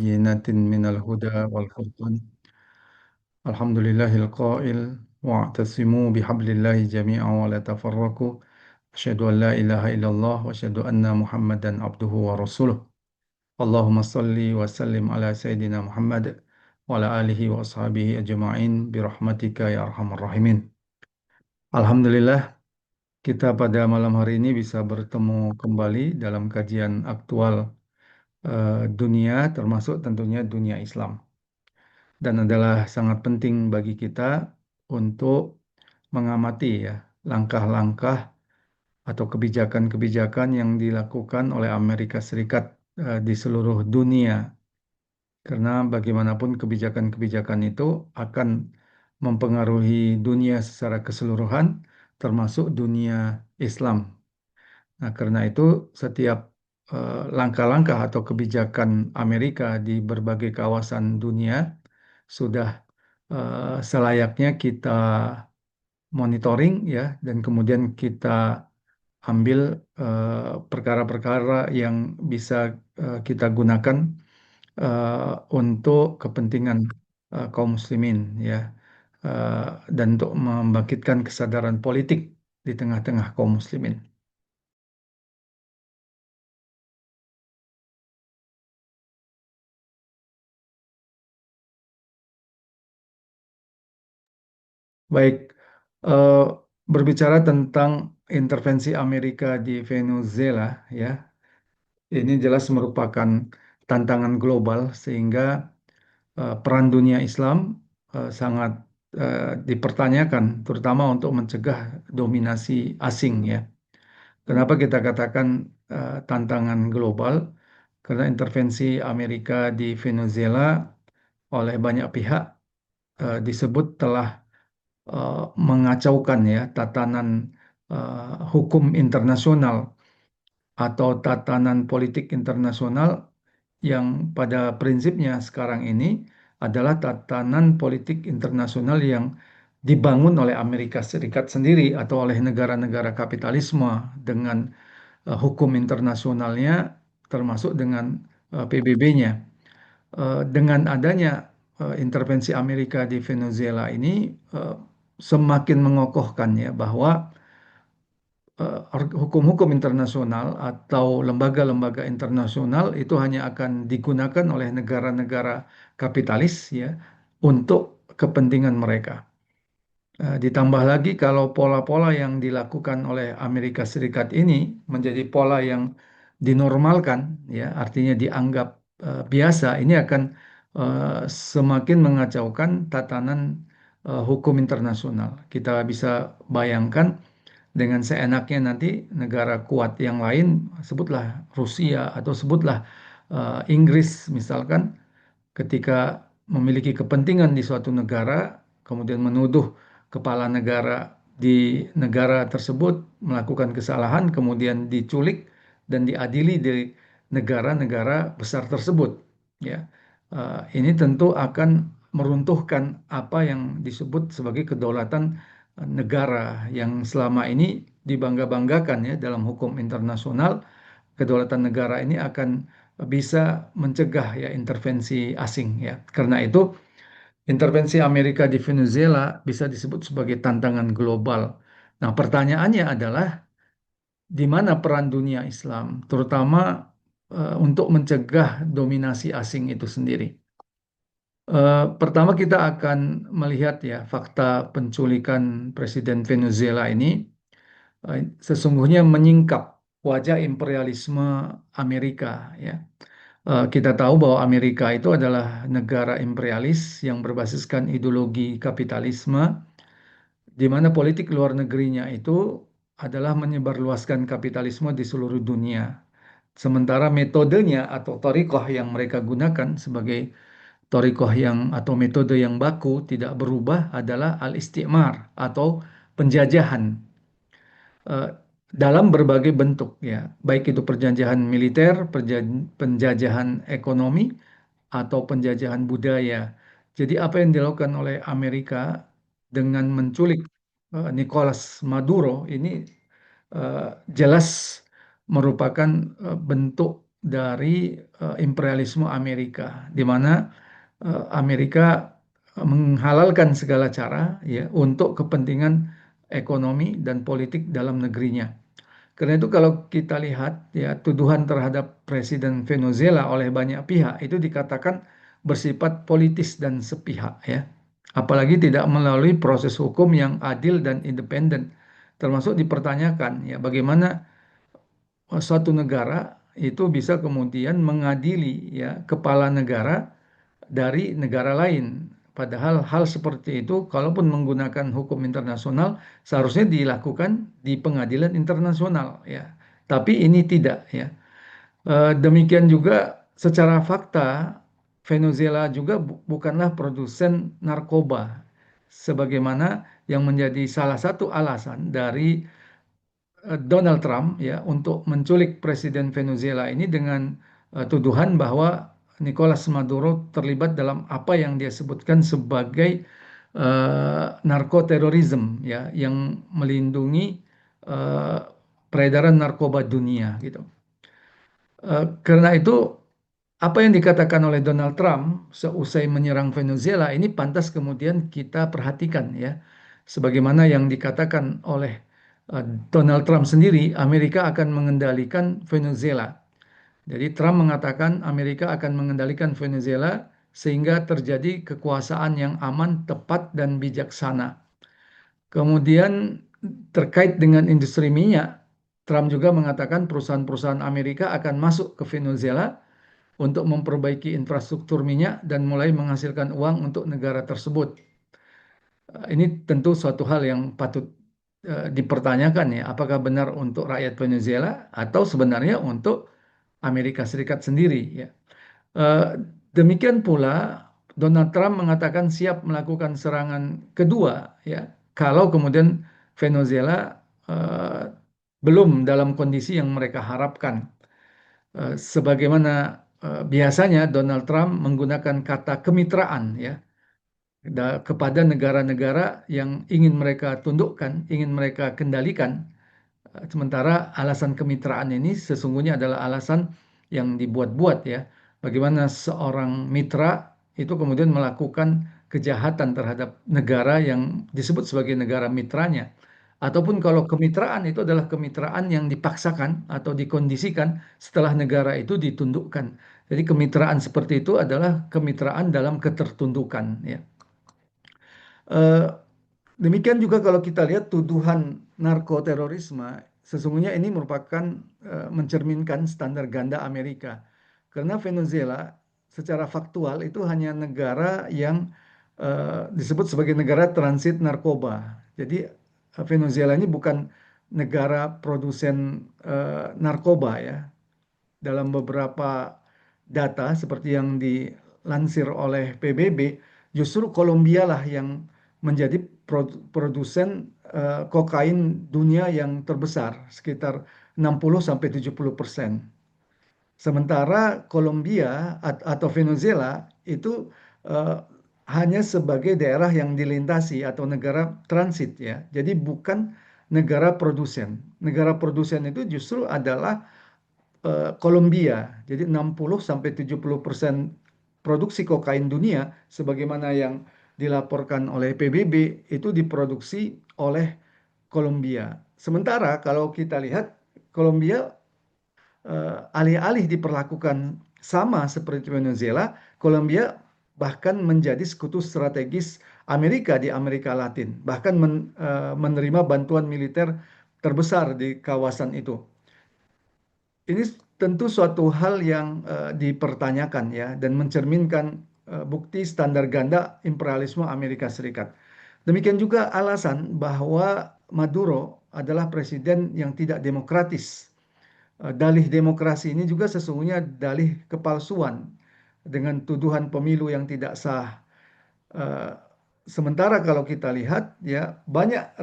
بينات من الهدى والفرقان الحمد لله القائل واعتصموا بحبل الله جميعا ولا تفرقوا أشهد أن لا إله إلا الله وأشهد أن محمدا عبده ورسوله اللهم صل وسلم على سيدنا محمد وعلى آله وأصحابه أجمعين برحمتك يا أرحم الراحمين. Alhamdulillah, kita pada malam hari ini bisa bertemu kembali dalam kajian aktual dunia, termasuk tentunya dunia Islam. Dan adalah sangat penting bagi kita untuk mengamati ya langkah-langkah atau kebijakan-kebijakan yang dilakukan oleh Amerika Serikat di seluruh dunia. Karena bagaimanapun kebijakan-kebijakan itu akan mempengaruhi dunia secara keseluruhan, termasuk dunia Islam. Nah, karena itu setiap langkah-langkah atau kebijakan Amerika di berbagai kawasan dunia sudah selayaknya kita monitoring ya, dan kemudian kita ambil perkara-perkara yang bisa kita gunakan untuk kepentingan kaum muslimin ya, eh, dan untuk membangkitkan kesadaran politik di tengah-tengah kaum muslimin. Baik, eh, berbicara tentang intervensi Amerika di Venezuela ya, ini jelas merupakan tantangan global sehingga peran dunia Islam sangat dipertanyakan, terutama untuk mencegah dominasi asing ya. Kenapa kita katakan tantangan global? Karena intervensi Amerika di Venezuela oleh banyak pihak disebut telah eh, mengacaukan ya tatanan hukum internasional atau tatanan politik internasional yang pada prinsipnya sekarang ini adalah tatanan politik internasional yang dibangun oleh Amerika Serikat sendiri atau oleh negara-negara kapitalisme dengan hukum internasionalnya termasuk dengan PBB-nya. Dengan adanya intervensi Amerika di Venezuela ini eh, semakin mengokohkan ya bahwa hukum-hukum internasional atau lembaga-lembaga internasional itu hanya akan digunakan oleh negara-negara kapitalis ya untuk kepentingan mereka. Ditambah lagi kalau pola-pola yang dilakukan oleh Amerika Serikat ini menjadi pola yang dinormalkan, ya, artinya dianggap biasa, ini akan semakin mengacaukan tatanan hukum internasional. Kita bisa bayangkan dengan seenaknya nanti negara kuat yang lain, sebutlah Rusia atau sebutlah Inggris misalkan, ketika memiliki kepentingan di suatu negara, kemudian menuduh kepala negara di negara tersebut melakukan kesalahan, kemudian diculik dan diadili di negara-negara besar tersebut. Ya, ini tentu akan meruntuhkan apa yang disebut sebagai kedaulatan negara yang selama ini dibangga-banggakan ya dalam hukum internasional. Kedaulatan negara ini akan bisa mencegah ya intervensi asing ya. Karena itu intervensi Amerika di Venezuela bisa disebut sebagai tantangan global. Nah, pertanyaannya adalah di mana peran dunia Islam, terutama untuk mencegah dominasi asing itu sendiri. Pertama kita akan melihat ya fakta penculikan Presiden Venezuela ini sesungguhnya menyingkap wajah imperialisme Amerika ya. Kita tahu bahwa Amerika itu adalah negara imperialis yang berbasiskan ideologi kapitalisme, di mana politik luar negerinya itu adalah menyebarluaskan kapitalisme di seluruh dunia. Sementara metodenya atau thariqah yang mereka gunakan sebagai thariqah yang atau metode yang baku tidak berubah adalah al-istimar atau penjajahan eh, dalam berbagai bentuk ya, baik itu penjajahan militer, penjajahan ekonomi atau penjajahan budaya. Jadi apa yang dilakukan oleh Amerika dengan menculik Nicolas Maduro ini eh, jelas merupakan bentuk dari imperialisme Amerika, di mana Amerika menghalalkan segala cara ya untuk kepentingan ekonomi dan politik dalam negerinya. Karena itu kalau kita lihat ya tuduhan terhadap Presiden Venezuela oleh banyak pihak itu dikatakan bersifat politis dan sepihak ya. Apalagi tidak melalui proses hukum yang adil dan independen. Termasuk dipertanyakan ya bagaimana suatu negara itu bisa kemudian mengadili ya kepala negara dari negara lain. Padahal hal seperti itu, kalaupun menggunakan hukum internasional, seharusnya dilakukan di pengadilan internasional, ya. Tapi ini tidak, ya. Demikian juga secara fakta, Venezuela juga bukanlah produsen narkoba, sebagaimana yang menjadi salah satu alasan dari Donald Trump ya untuk menculik Presiden Venezuela ini dengan tuduhan bahwa Nicolas Maduro terlibat dalam apa yang dia sebutkan sebagai narkoterorisme ya yang melindungi eh, peredaran narkoba dunia gitu. Karena itu apa yang dikatakan oleh Donald Trump seusai menyerang Venezuela ini pantas kemudian kita perhatikan ya. Sebagaimana yang dikatakan oleh eh, Donald Trump sendiri, Amerika akan mengendalikan Venezuela. Jadi Trump mengatakan Amerika akan mengendalikan Venezuela sehingga terjadi kekuasaan yang aman, tepat, dan bijaksana. Kemudian terkait dengan industri minyak, Trump juga mengatakan perusahaan-perusahaan Amerika akan masuk ke Venezuela untuk memperbaiki infrastruktur minyak dan mulai menghasilkan uang untuk negara tersebut. Ini tentu suatu hal yang patut dipertanyakan ya, apakah benar untuk rakyat Venezuela atau sebenarnya untuk Amerika Serikat sendiri ya. Eh, Demikian pula Donald Trump mengatakan siap melakukan serangan kedua ya, kalau kemudian Venezuela eh, belum dalam kondisi yang mereka harapkan. Sebagaimana biasanya Donald Trump menggunakan kata kemitraan ya kepada negara-negara yang ingin mereka tundukkan, ingin mereka kendalikan. Sementara alasan kemitraan ini sesungguhnya adalah alasan yang dibuat-buat ya. Bagaimana seorang mitra itu kemudian melakukan kejahatan terhadap negara yang disebut sebagai negara mitranya. Ataupun kalau kemitraan itu adalah kemitraan yang dipaksakan atau dikondisikan setelah negara itu ditundukkan. Jadi kemitraan seperti itu adalah kemitraan dalam ketertundukan ya. Eh, Demikian juga kalau kita lihat tuduhan narkoterorisme, sesungguhnya ini merupakan mencerminkan standar ganda Amerika. Karena Venezuela secara faktual itu hanya negara yang disebut sebagai negara transit narkoba. Jadi Venezuela ini bukan negara produsen narkoba ya. Dalam beberapa data seperti yang dilansir oleh PBB, justru Kolombia lah yang menjadi produsen kokain dunia yang terbesar, sekitar 60 sampai 70%. Sementara Kolombia atau Venezuela itu eh, hanya sebagai daerah yang dilintasi atau negara transit ya. Jadi bukan negara produsen. Negara produsen itu justru adalah Kolombia. Jadi 60 sampai 70% produksi kokain dunia sebagaimana yang dilaporkan oleh PBB itu diproduksi oleh Kolombia. Sementara kalau kita lihat Kolombia alih-alih diperlakukan sama seperti Venezuela, Kolombia bahkan menjadi sekutu strategis Amerika di Amerika Latin, bahkan menerima bantuan militer terbesar di kawasan itu. Ini tentu suatu hal yang dipertanyakan ya dan mencerminkan bukti standar ganda imperialisme Amerika Serikat. Demikian juga alasan bahwa Maduro adalah presiden yang tidak demokratis. Dalih demokrasi ini juga sesungguhnya dalih kepalsuan dengan tuduhan pemilu yang tidak sah. Eh, Sementara kalau kita lihat ya banyak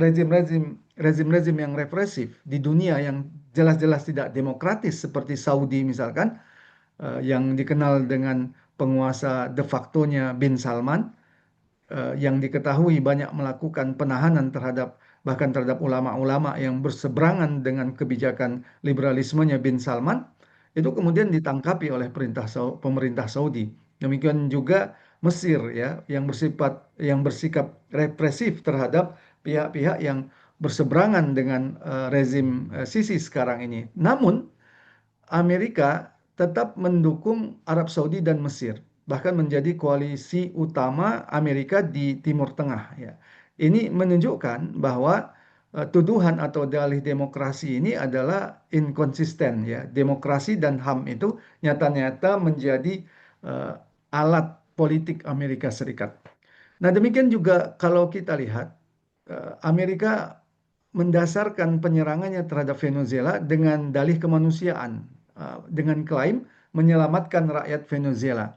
rezim-rezim yang represif di dunia yang jelas-jelas tidak demokratis seperti Saudi misalkan yang dikenal dengan penguasa de facto-nya Bin Salman yang diketahui banyak melakukan penahanan terhadap bahkan terhadap ulama-ulama yang berseberangan dengan kebijakan liberalismenya Bin Salman itu kemudian ditangkapi oleh pemerintah Saudi. Demikian juga Mesir ya, yang bersikap represif terhadap pihak-pihak yang berseberangan dengan rezim Sisi sekarang ini. Namun Amerika tetap mendukung Arab Saudi dan Mesir, bahkan menjadi koalisi utama Amerika di Timur Tengah ya. Ini menunjukkan bahwa tuduhan atau dalih demokrasi ini adalah inkonsisten ya. Demokrasi dan HAM itu nyata-nyata menjadi eh, alat politik Amerika Serikat. Nah, demikian juga kalau kita lihat Amerika mendasarkan penyerangannya terhadap Venezuela dengan dalih kemanusiaan, dengan klaim menyelamatkan rakyat Venezuela.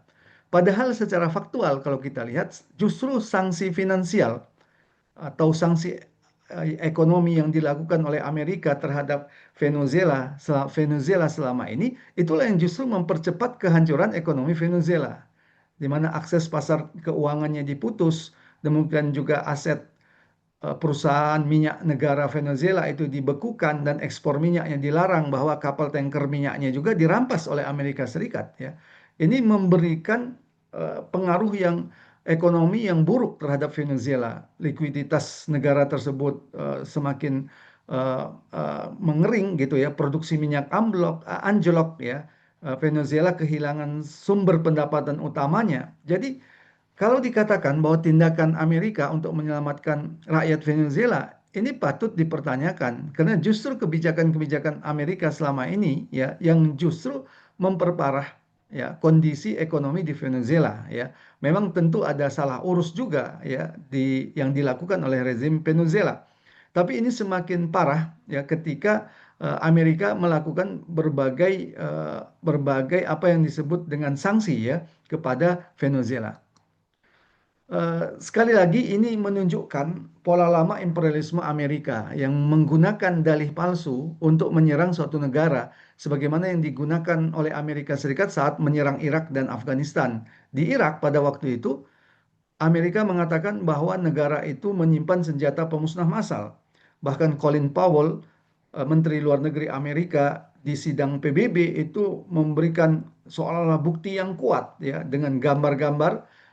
Padahal secara faktual kalau kita lihat justru sanksi finansial atau sanksi ekonomi yang dilakukan oleh Amerika terhadap Venezuela selama ini itulah yang justru mempercepat kehancuran ekonomi Venezuela, di mana akses pasar keuangannya diputus, demikian juga aset perusahaan minyak negara Venezuela itu dibekukan dan ekspor minyaknya dilarang, bahwa kapal tanker minyaknya juga dirampas oleh Amerika Serikat ya. Ini memberikan pengaruh yang ekonomi yang buruk terhadap Venezuela. Likuiditas negara tersebut semakin mengering gitu ya, produksi minyak anjlok ya. Venezuela kehilangan sumber pendapatan utamanya. Jadi kalau dikatakan bahwa tindakan Amerika untuk menyelamatkan rakyat Venezuela ini patut dipertanyakan, karena justru kebijakan-kebijakan Amerika selama ini ya yang justru memperparah ya kondisi ekonomi di Venezuela ya. Memang tentu ada salah urus juga ya yang dilakukan oleh rezim Venezuela. Tapi ini semakin parah ya ketika Amerika melakukan berbagai apa yang disebut dengan sanksi ya kepada Venezuela. Sekali lagi ini menunjukkan pola lama imperialisme Amerika yang menggunakan dalih palsu untuk menyerang suatu negara sebagaimana yang digunakan oleh Amerika Serikat saat menyerang Irak dan Afghanistan. Di Irak pada waktu itu Amerika mengatakan bahwa negara itu menyimpan senjata pemusnah massal. Bahkan Colin Powell, Menteri Luar Negeri Amerika di sidang PBB itu memberikan seolah-olah bukti yang kuat ya dengan gambar-gambar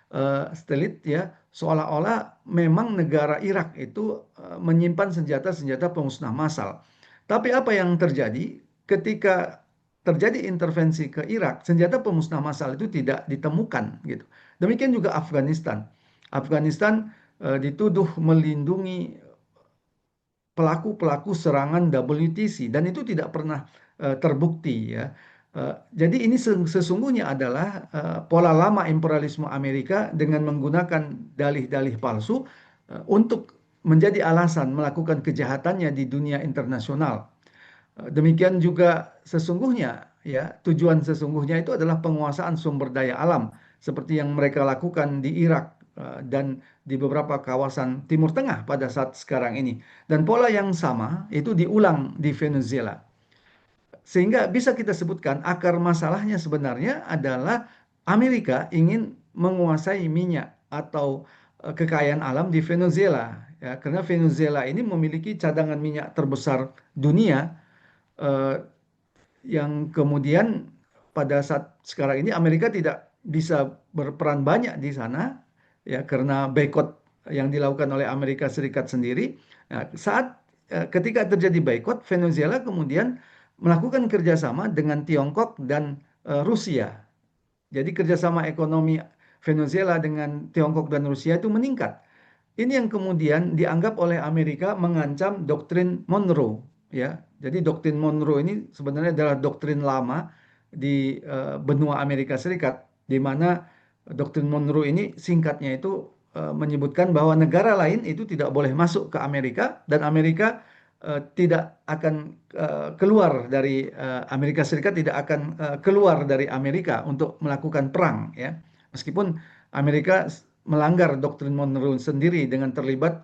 satelit ya, seolah-olah memang negara Irak itu menyimpan senjata-senjata pemusnah massal. Tapi apa yang terjadi ketika terjadi intervensi ke Irak, senjata pemusnah massal itu tidak ditemukan gitu. Demikian juga Afghanistan. Afghanistan dituduh melindungi pelaku-pelaku serangan WTC dan itu tidak pernah terbukti ya. Jadi ini sesungguhnya adalah pola lama imperialisme Amerika dengan menggunakan dalih-dalih palsu untuk menjadi alasan melakukan kejahatannya di dunia internasional. Demikian juga sesungguhnya ya, tujuan sesungguhnya itu adalah penguasaan sumber daya alam seperti yang mereka lakukan di Irak dan di beberapa kawasan Timur Tengah pada saat sekarang ini. Dan pola yang sama itu diulang di Venezuela. Sehingga bisa kita sebutkan akar masalahnya sebenarnya adalah Amerika ingin menguasai minyak atau kekayaan alam di Venezuela. Ya, karena Venezuela ini memiliki cadangan minyak terbesar dunia eh, yang kemudian pada saat sekarang ini Amerika tidak bisa berperan banyak di sana ya karena boykot yang dilakukan oleh Amerika Serikat sendiri. Nah, ketika terjadi boykot, Venezuela kemudian melakukan kerjasama dengan Tiongkok dan Rusia. Jadi kerjasama ekonomi Venezuela dengan Tiongkok dan Rusia itu meningkat. Ini yang kemudian dianggap oleh Amerika mengancam doktrin Monroe, ya. Jadi doktrin Monroe ini sebenarnya adalah doktrin lama di benua Amerika Serikat, di mana doktrin Monroe ini singkatnya itu menyebutkan bahwa negara lain itu tidak boleh masuk ke Amerika dan Amerika tidak akan keluar dari Amerika Serikat tidak akan keluar dari Amerika untuk melakukan perang, ya. Meskipun Amerika melanggar doktrin Monroe sendiri dengan terlibat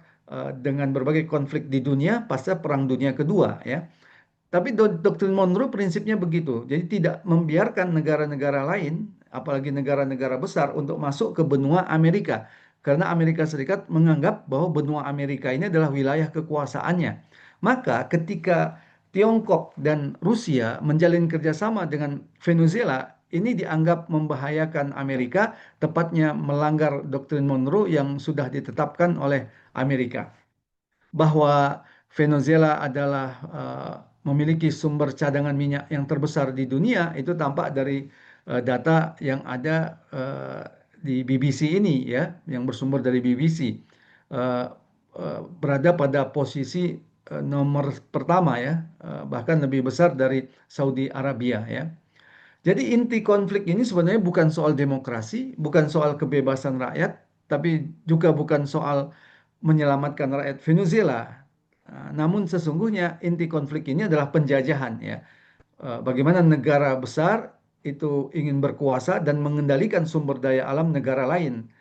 dengan berbagai konflik di dunia pasca Perang Dunia Kedua ya. Tapi doktrin Monroe prinsipnya begitu. Jadi tidak membiarkan negara-negara lain, apalagi negara-negara besar untuk masuk ke benua Amerika. Karena Amerika Serikat menganggap bahwa benua Amerika ini adalah wilayah kekuasaannya. Maka ketika Tiongkok dan Rusia menjalin kerjasama dengan Venezuela ini dianggap membahayakan Amerika, tepatnya melanggar doktrin Monroe yang sudah ditetapkan oleh Amerika. Bahwa Venezuela adalah memiliki sumber cadangan minyak yang terbesar di dunia itu tampak dari data yang ada di BBC ini ya, yang bersumber dari BBC. Eh, Berada pada posisi nomor pertama ya, bahkan lebih besar dari Saudi Arabia ya. Jadi inti konflik ini sebenarnya bukan soal demokrasi, bukan soal kebebasan rakyat, tapi juga bukan soal menyelamatkan rakyat Venezuela. Namun sesungguhnya inti konflik ini adalah penjajahan ya. Bagaimana negara besar itu ingin berkuasa dan mengendalikan sumber daya alam negara lain.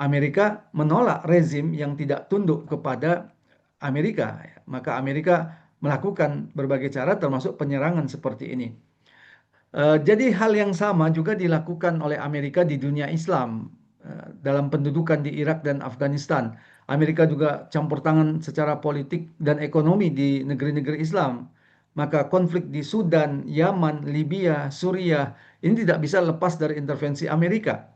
Amerika menolak rezim yang tidak tunduk kepada Amerika. Maka Amerika melakukan berbagai cara termasuk penyerangan seperti ini. Jadi hal yang sama juga dilakukan oleh Amerika di dunia Islam dalam pendudukan di Irak dan Afghanistan. Amerika juga campur tangan secara politik dan ekonomi di negeri-negeri Islam. Maka konflik di Sudan, Yaman, Libya, Suriah ini tidak bisa lepas dari intervensi Amerika.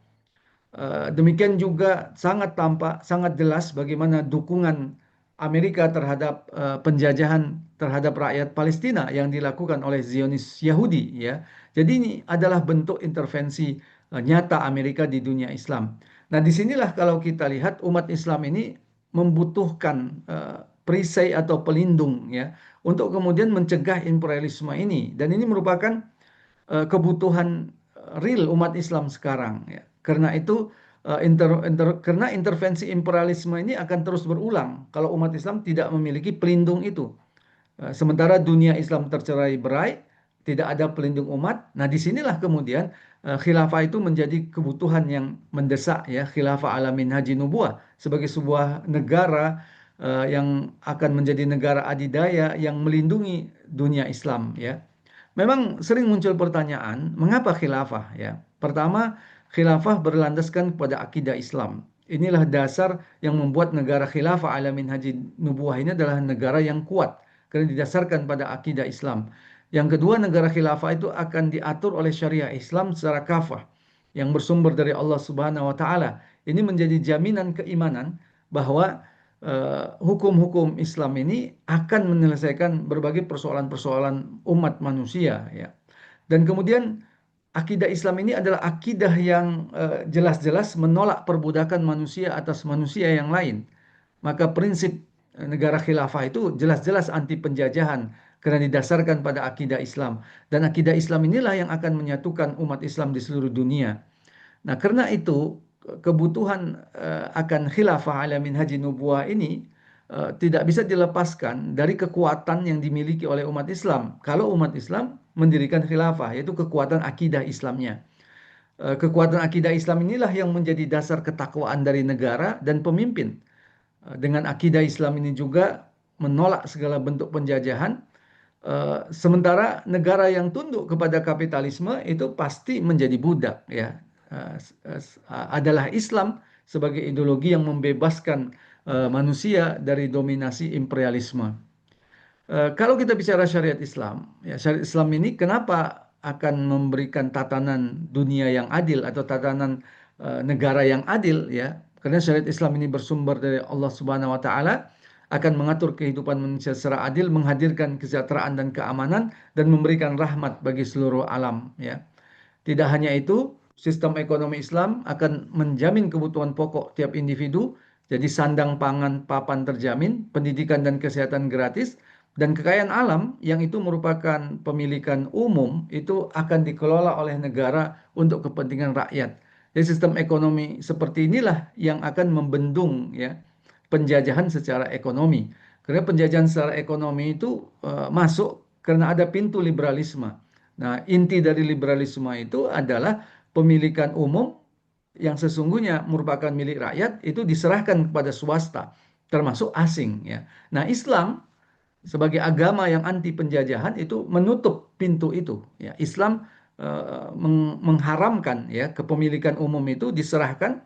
Demikian juga sangat tampak, sangat jelas bagaimana dukungan Amerika terhadap penjajahan terhadap rakyat Palestina yang dilakukan oleh Zionis Yahudi ya. Jadi ini adalah bentuk intervensi nyata Amerika di dunia Islam. Nah, disinilah kalau kita lihat umat Islam ini membutuhkan perisai atau pelindung ya untuk kemudian mencegah imperialisme ini, dan ini merupakan kebutuhan real umat Islam sekarang ya. Karena itu karena intervensi imperialisme ini akan terus berulang kalau umat Islam tidak memiliki pelindung itu. Sementara dunia Islam tercerai-berai, tidak ada pelindung umat. Nah, disinilah kemudian khilafah itu menjadi kebutuhan yang mendesak ya, khilafah ala minhaji nubuwah sebagai sebuah negara yang akan menjadi negara adidaya yang melindungi dunia Islam ya. Memang sering muncul pertanyaan, mengapa khilafah ya? Pertama, khilafah berlandaskan pada akidah Islam. Inilah dasar yang membuat negara khilafah ala minhaji nubuwah ini adalah negara yang kuat karena didasarkan pada akidah Islam. Yang kedua, negara khilafah itu akan diatur oleh syariah Islam secara kafah yang bersumber dari Allah Subhanahu wa taala. Ini menjadi jaminan keimanan bahwa hukum-hukum Islam ini akan menyelesaikan berbagai persoalan-persoalan umat manusia ya. Dan kemudian akidah Islam ini adalah akidah yang jelas-jelas menolak perbudakan manusia atas manusia yang lain. Maka prinsip negara khilafah itu jelas-jelas anti penjajahan karena didasarkan pada akidah Islam. Dan akidah Islam inilah yang akan menyatukan umat Islam di seluruh dunia. Nah, karena itu kebutuhan akan khilafah ala minhaji nubuwah ini tidak bisa dilepaskan dari kekuatan yang dimiliki oleh umat Islam. Kalau umat Islam mendirikan khilafah, yaitu kekuatan akidah Islamnya. Kekuatan akidah Islam inilah yang menjadi dasar ketakwaan dari negara dan pemimpin. Dengan akidah Islam ini juga menolak segala bentuk penjajahan. Sementara negara yang tunduk kepada kapitalisme itu pasti menjadi budak ya. Adalah Islam sebagai ideologi yang membebaskan manusia dari dominasi imperialisme. Kalau kita bicara syariat Islam, ya syariat Islam ini kenapa akan memberikan tatanan dunia yang adil atau tatanan negara yang adil ya? Karena syariat Islam ini bersumber dari Allah Subhanahu wa taala, akan mengatur kehidupan manusia secara adil, menghadirkan kesejahteraan dan keamanan dan memberikan rahmat bagi seluruh alam ya. Tidak hanya itu, sistem ekonomi Islam akan menjamin kebutuhan pokok tiap individu, jadi sandang pangan papan terjamin, pendidikan dan kesehatan gratis, dan kekayaan alam yang itu merupakan pemilikan umum itu akan dikelola oleh negara untuk kepentingan rakyat. Jadi sistem ekonomi seperti inilah yang akan membendung ya penjajahan secara ekonomi. Karena penjajahan secara ekonomi itu masuk karena ada pintu liberalisme. Nah, inti dari liberalisme itu adalah pemilikan umum yang sesungguhnya merupakan milik rakyat itu diserahkan kepada swasta, termasuk asing ya. Nah, Islam sebagai agama yang anti penjajahan itu menutup pintu itu ya. Islam mengharamkan ya kepemilikan umum itu diserahkan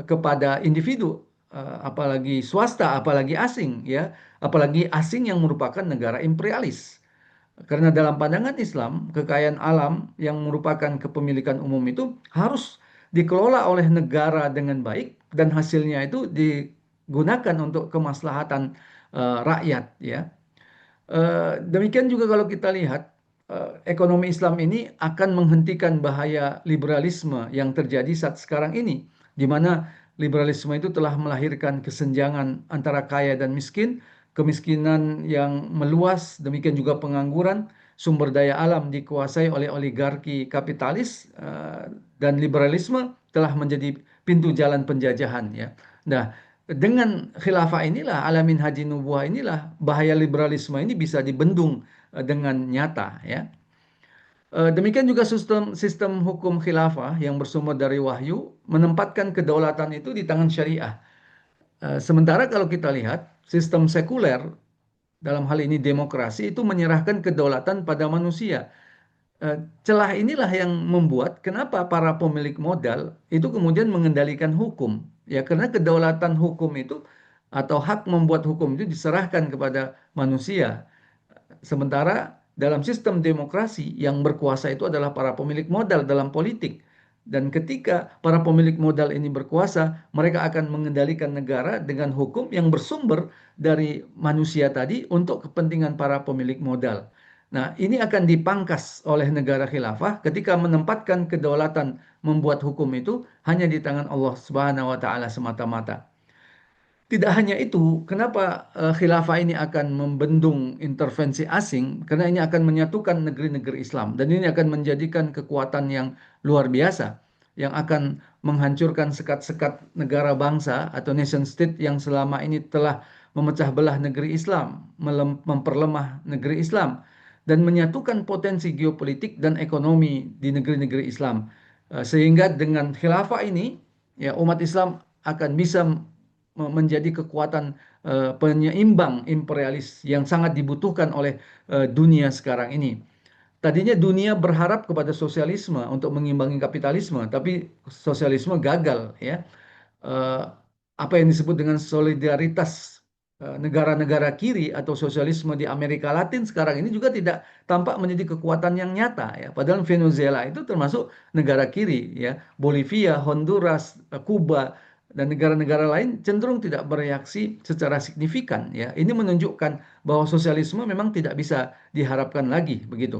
kepada individu, apalagi swasta, apalagi asing ya, apalagi asing yang merupakan negara imperialis. Karena dalam pandangan Islam, kekayaan alam yang merupakan kepemilikan umum itu harus dikelola oleh negara dengan baik dan hasilnya itu digunakan untuk kemaslahatan rakyat ya. Demikian juga kalau kita lihat ekonomi Islam ini akan menghentikan bahaya liberalisme yang terjadi saat sekarang ini, di mana liberalisme itu telah melahirkan kesenjangan antara kaya dan miskin, kemiskinan yang meluas, demikian juga pengangguran, sumber daya alam dikuasai oleh oligarki kapitalis, dan liberalisme telah menjadi pintu jalan penjajahan ya. Nah, dengan khilafah inilah, alamin haji nubuah inilah, bahaya liberalisme ini bisa dibendung dengan nyata ya. Demikian juga sistem sistem hukum khilafah yang bersumber dari wahyu menempatkan kedaulatan itu di tangan syariah. Sementara kalau kita lihat sistem sekuler, dalam hal ini demokrasi, itu menyerahkan kedaulatan pada manusia. Celah inilah yang membuat kenapa para pemilik modal itu kemudian mengendalikan hukum. Ya, karena kedaulatan hukum itu atau hak membuat hukum itu diserahkan kepada manusia. Sementara dalam sistem demokrasi yang berkuasa itu adalah para pemilik modal dalam politik. Dan ketika para pemilik modal ini berkuasa, mereka akan mengendalikan negara dengan hukum yang bersumber dari manusia tadi untuk kepentingan para pemilik modal. Nah, ini akan dipangkas oleh negara khilafah ketika menempatkan kedaulatan membuat hukum itu hanya di tangan Allah Subhanahu wa taala semata-mata. Tidak hanya itu, kenapa khilafah ini akan membendung intervensi asing? Karena ini akan menyatukan negeri-negeri Islam dan ini akan menjadikan kekuatan yang luar biasa yang akan menghancurkan sekat-sekat negara bangsa atau nation state yang selama ini telah memecah belah negeri Islam, memperlemah negeri Islam dan menyatukan potensi geopolitik dan ekonomi di negeri-negeri Islam. Sehingga dengan khilafah ini ya umat Islam akan bisa menjadi kekuatan penyeimbang imperialis yang sangat dibutuhkan oleh dunia sekarang ini. Tadinya dunia berharap kepada sosialisme untuk mengimbangi kapitalisme, tapi sosialisme gagal ya. Eh, Apa yang disebut dengan solidaritas negara-negara kiri atau sosialisme di Amerika Latin sekarang ini juga tidak tampak menjadi kekuatan yang nyata ya. Padahal Venezuela itu termasuk negara kiri ya. Bolivia, Honduras, Kuba dan negara-negara lain cenderung tidak bereaksi secara signifikan ya. Ini menunjukkan bahwa sosialisme memang tidak bisa diharapkan lagi begitu.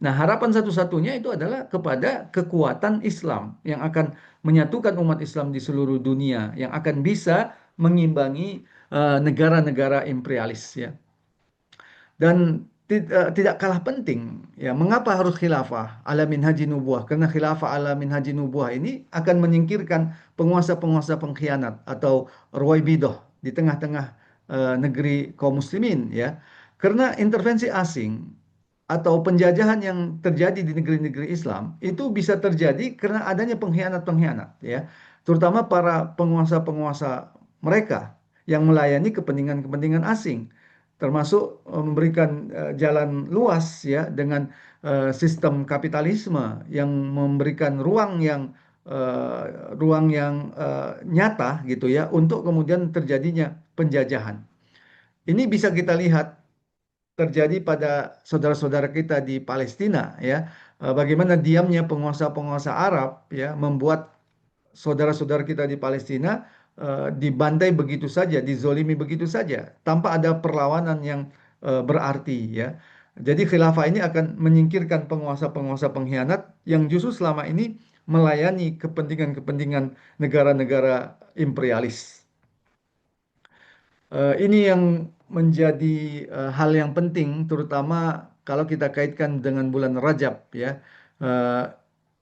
Nah, harapan satu-satunya itu adalah kepada kekuatan Islam yang akan menyatukan umat Islam di seluruh dunia, yang akan bisa mengimbangi negara-negara imperialis ya. Dan tidak kalah penting ya, mengapa harus khilafah ala minhaji nubuah? Karena khilafah ala minhaji nubuah ini akan menyingkirkan penguasa-penguasa pengkhianat atau ruwaibidah di tengah-tengah negeri kaum muslimin ya. Karena intervensi asing atau penjajahan yang terjadi di negeri-negeri Islam itu bisa terjadi karena adanya pengkhianat-pengkhianat ya, terutama para penguasa-penguasa mereka yang melayani kepentingan-kepentingan asing, termasuk memberikan jalan luas ya dengan sistem kapitalisme yang memberikan ruang yang nyata gitu ya untuk kemudian terjadinya penjajahan. Ini bisa kita lihat terjadi pada saudara-saudara kita di Palestina ya. Bagaimana diamnya penguasa-penguasa Arab ya membuat saudara-saudara kita di Palestina dibantai begitu saja, dizolimi begitu saja tanpa ada perlawanan yang berarti ya. Jadi khilafah ini akan menyingkirkan penguasa-penguasa pengkhianat yang justru selama ini melayani kepentingan-kepentingan negara-negara imperialis. Ini yang menjadi hal yang penting, terutama kalau kita kaitkan dengan bulan Rajab ya. Eh,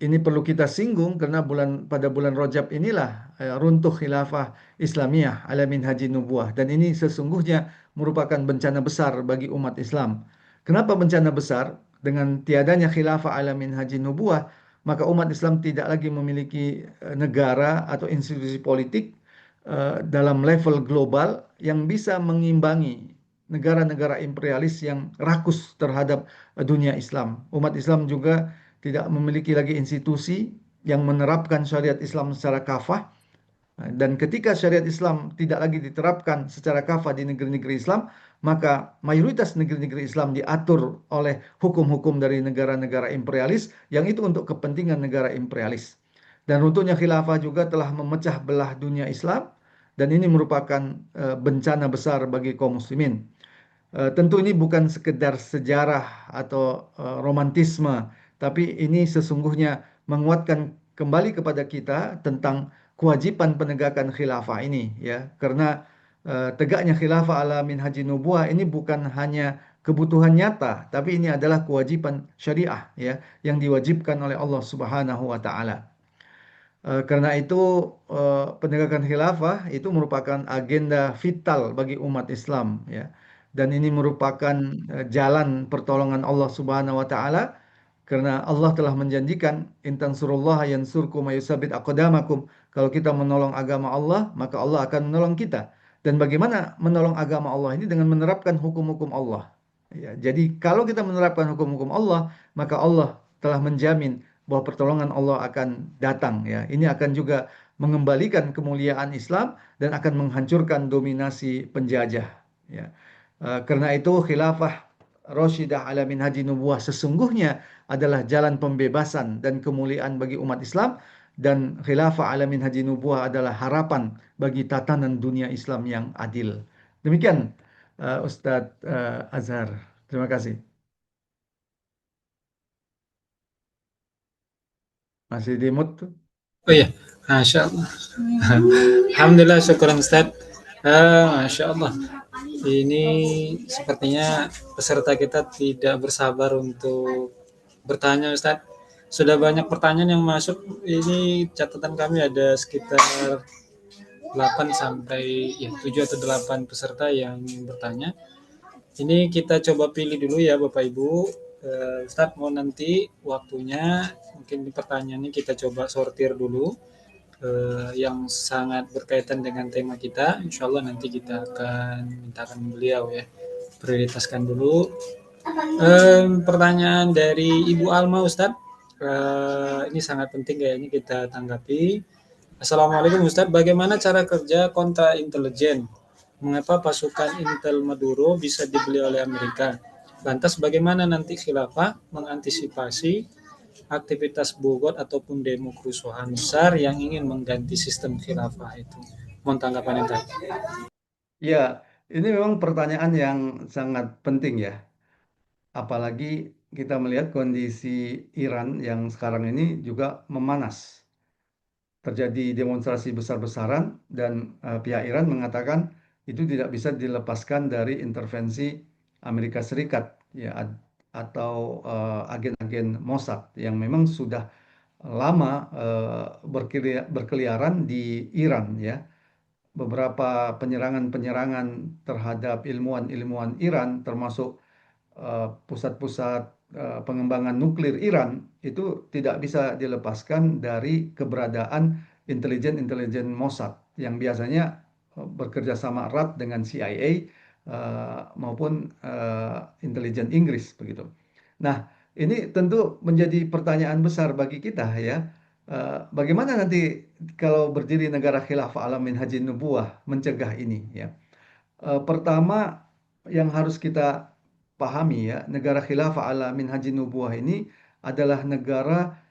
ini perlu kita singgung karena pada bulan Rajab inilah runtuh khilafah Islamiyah ala minhaji nubuah, dan ini sesungguhnya merupakan bencana besar bagi umat Islam. Kenapa bencana besar? Dengan tiadanya khilafah ala minhaji nubuah, maka umat Islam tidak lagi memiliki negara atau institusi politik dalam level global yang bisa mengimbangi negara-negara imperialis yang rakus terhadap dunia Islam. Umat Islam juga tidak memiliki lagi institusi yang menerapkan syariat Islam secara kafah. Dan ketika syariat Islam tidak lagi diterapkan secara kafah di negeri-negeri Islam, maka mayoritas negeri-negeri Islam diatur oleh hukum-hukum dari negara-negara imperialis yang itu untuk kepentingan negara imperialis. Dan runtuhnya khilafah juga telah memecah belah dunia Islam dan ini merupakan bencana besar bagi kaum muslimin. Tentu ini bukan sekedar sejarah atau romantisme, tapi ini sesungguhnya menguatkan kembali kepada kita tentang kewajiban penegakan khilafah ini, ya. Karena tegaknya khilafah ala minhajin nubuwah ini bukan hanya kebutuhan nyata, tapi ini adalah kewajiban syariah, ya, yang diwajibkan oleh Allah Subhanahu wa taala. Karena itu penegakan khilafah itu merupakan agenda vital bagi umat Islam, ya. Dan ini merupakan jalan pertolongan Allah Subhanahu wa taala karena Allah telah menjanjikan intan surullah yansurkum wa yusabit aqdamakum. Kalau kita menolong agama Allah, maka Allah akan menolong kita. Dan bagaimana menolong agama Allah ini dengan menerapkan hukum-hukum Allah. Ya, jadi kalau kita menerapkan hukum-hukum Allah, maka Allah telah menjamin bahwa pertolongan Allah akan datang, ya. Ini akan juga mengembalikan kemuliaan Islam dan akan menghancurkan dominasi penjajah, ya. Karena itu khilafah Rasyidah ala minhaji nubuwah sesungguhnya adalah jalan pembebasan dan kemuliaan bagi umat Islam dan khilafah ala minhaji nubuwah adalah harapan bagi tatanan dunia Islam yang adil. Demikian Ustadz Azhar. Terima kasih. Masih di mood tuh. Oh iya, Masya Allah. Alhamdulillah, syukuran Ustaz. Masya Allah. Ini sepertinya peserta kita tidak bersabar untuk bertanya, Ustaz. Sudah banyak pertanyaan yang masuk. Ini catatan kami ada sekitar 8 sampai ya 7 atau 8 peserta yang bertanya. Ini kita coba pilih dulu ya Bapak Ibu. Ustaz mau nanti waktunya mungkin di pertanyaannya kita coba sortir dulu yang sangat berkaitan dengan tema kita. Insya Allah nanti kita akan mintakan beliau ya prioritaskan dulu. Pertanyaan dari Ibu Alma Ustadz, ini sangat penting kayaknya kita tanggapi. Assalamualaikum Ustadz, bagaimana cara kerja kontra intelijen? Mengapa pasukan Intel Maduro bisa dibeli oleh Amerika? Lantas bagaimana nanti khilafah mengantisipasi aktivitas bogot ataupun demo kerusuhan besar yang ingin mengganti sistem khilafah itu? Mohon tanggapan itu. Ya, ini memang pertanyaan yang sangat penting, ya. Apalagi kita melihat kondisi Iran yang sekarang ini juga memanas. Terjadi demonstrasi besar-besaran dan pihak Iran mengatakan itu tidak bisa dilepaskan dari intervensi Amerika Serikat, ya, atau agen-agen Mossad yang memang sudah lama berkeliaran di Iran, ya. Beberapa penyerangan-penyerangan terhadap ilmuwan-ilmuwan Iran termasuk pusat-pusat pengembangan nuklir Iran itu tidak bisa dilepaskan dari keberadaan intelijen-intelijen Mossad yang biasanya bekerja sama erat dengan CIA maupun intelijen Inggris begitu. Nah, ini tentu menjadi pertanyaan besar bagi kita, ya. Bagaimana nanti kalau berdiri negara khilafah ala minhajin nubuwah mencegah ini, ya. Pertama yang harus kita pahami, ya, negara khilafah ala minhajin nubuwah ini adalah negara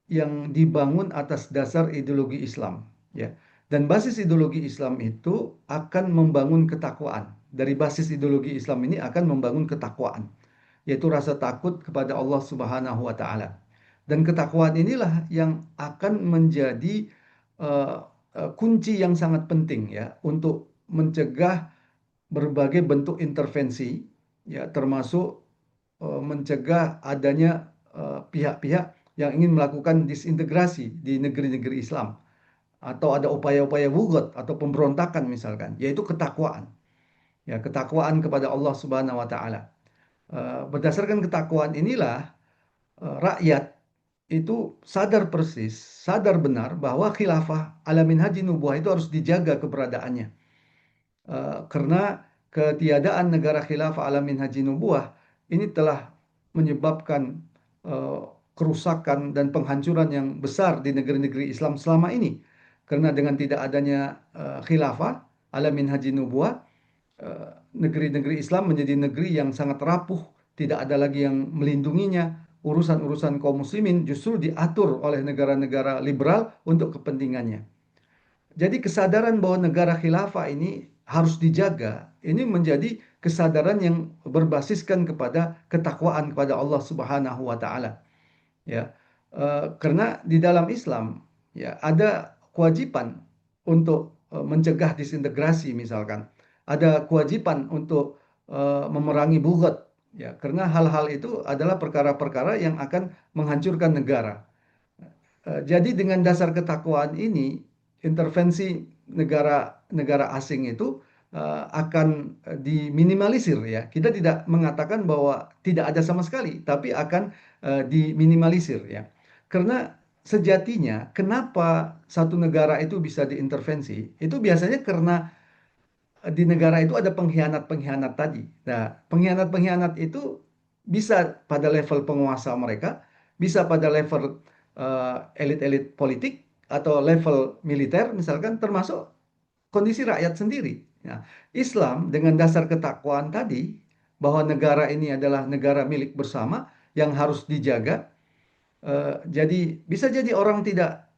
yang dibangun atas dasar ideologi Islam, ya. Dan basis ideologi Islam itu akan membangun ketakwaan. Dari basis ideologi Islam ini akan membangun ketakwaan, yaitu rasa takut kepada Allah Subhanahu wa taala. Dan ketakwaan inilah yang akan menjadi kunci yang sangat penting, ya, untuk mencegah berbagai bentuk intervensi, ya, termasuk mencegah adanya pihak-pihak yang ingin melakukan disintegrasi di negeri-negeri Islam atau ada upaya-upaya wugot atau pemberontakan misalkan, yaitu ketakwaan, ya, ketakwaan kepada Allah Subhanahu wa taala. Berdasarkan ketakwaan inilah rakyat itu sadar persis, sadar benar bahwa khilafah ala minhaji nubuwah itu harus dijaga keberadaannya. Karena ketiadaan negara khilafah ala minhaji nubuwah ini telah menyebabkan eh, kerusakan dan penghancuran yang besar di negeri-negeri Islam selama ini. Karena dengan tidak adanya khilafah ala minhaji nubuwah, negeri-negeri Islam menjadi negeri yang sangat rapuh, tidak ada lagi yang melindunginya. Urusan-urusan kaum muslimin justru diatur oleh negara-negara liberal untuk kepentingannya. Jadi kesadaran bahwa negara khilafah ini harus dijaga, ini menjadi kesadaran yang berbasiskan kepada ketakwaan kepada Allah Subhanahu wa taala. Ya. Karena di dalam Islam ya ada kewajiban untuk mencegah disintegrasi misalkan. Ada kewajiban untuk memerangi bughat ya, karena hal-hal itu adalah perkara-perkara yang akan menghancurkan negara. Jadi dengan dasar ketakwaan ini, intervensi negara-negara asing itu akan diminimalisir ya. Kita tidak mengatakan bahwa tidak ada sama sekali, tapi akan diminimalisir ya. Karena sejatinya kenapa satu negara itu bisa diintervensi, itu biasanya karena di negara itu ada pengkhianat-pengkhianat tadi. Nah, pengkhianat-pengkhianat itu bisa pada level penguasa mereka, bisa pada level elit-elit politik atau level militer misalkan, termasuk kondisi rakyat sendiri. Nah, Islam dengan dasar ketakwaan tadi bahwa negara ini adalah negara milik bersama yang harus dijaga. Jadi bisa jadi orang tidak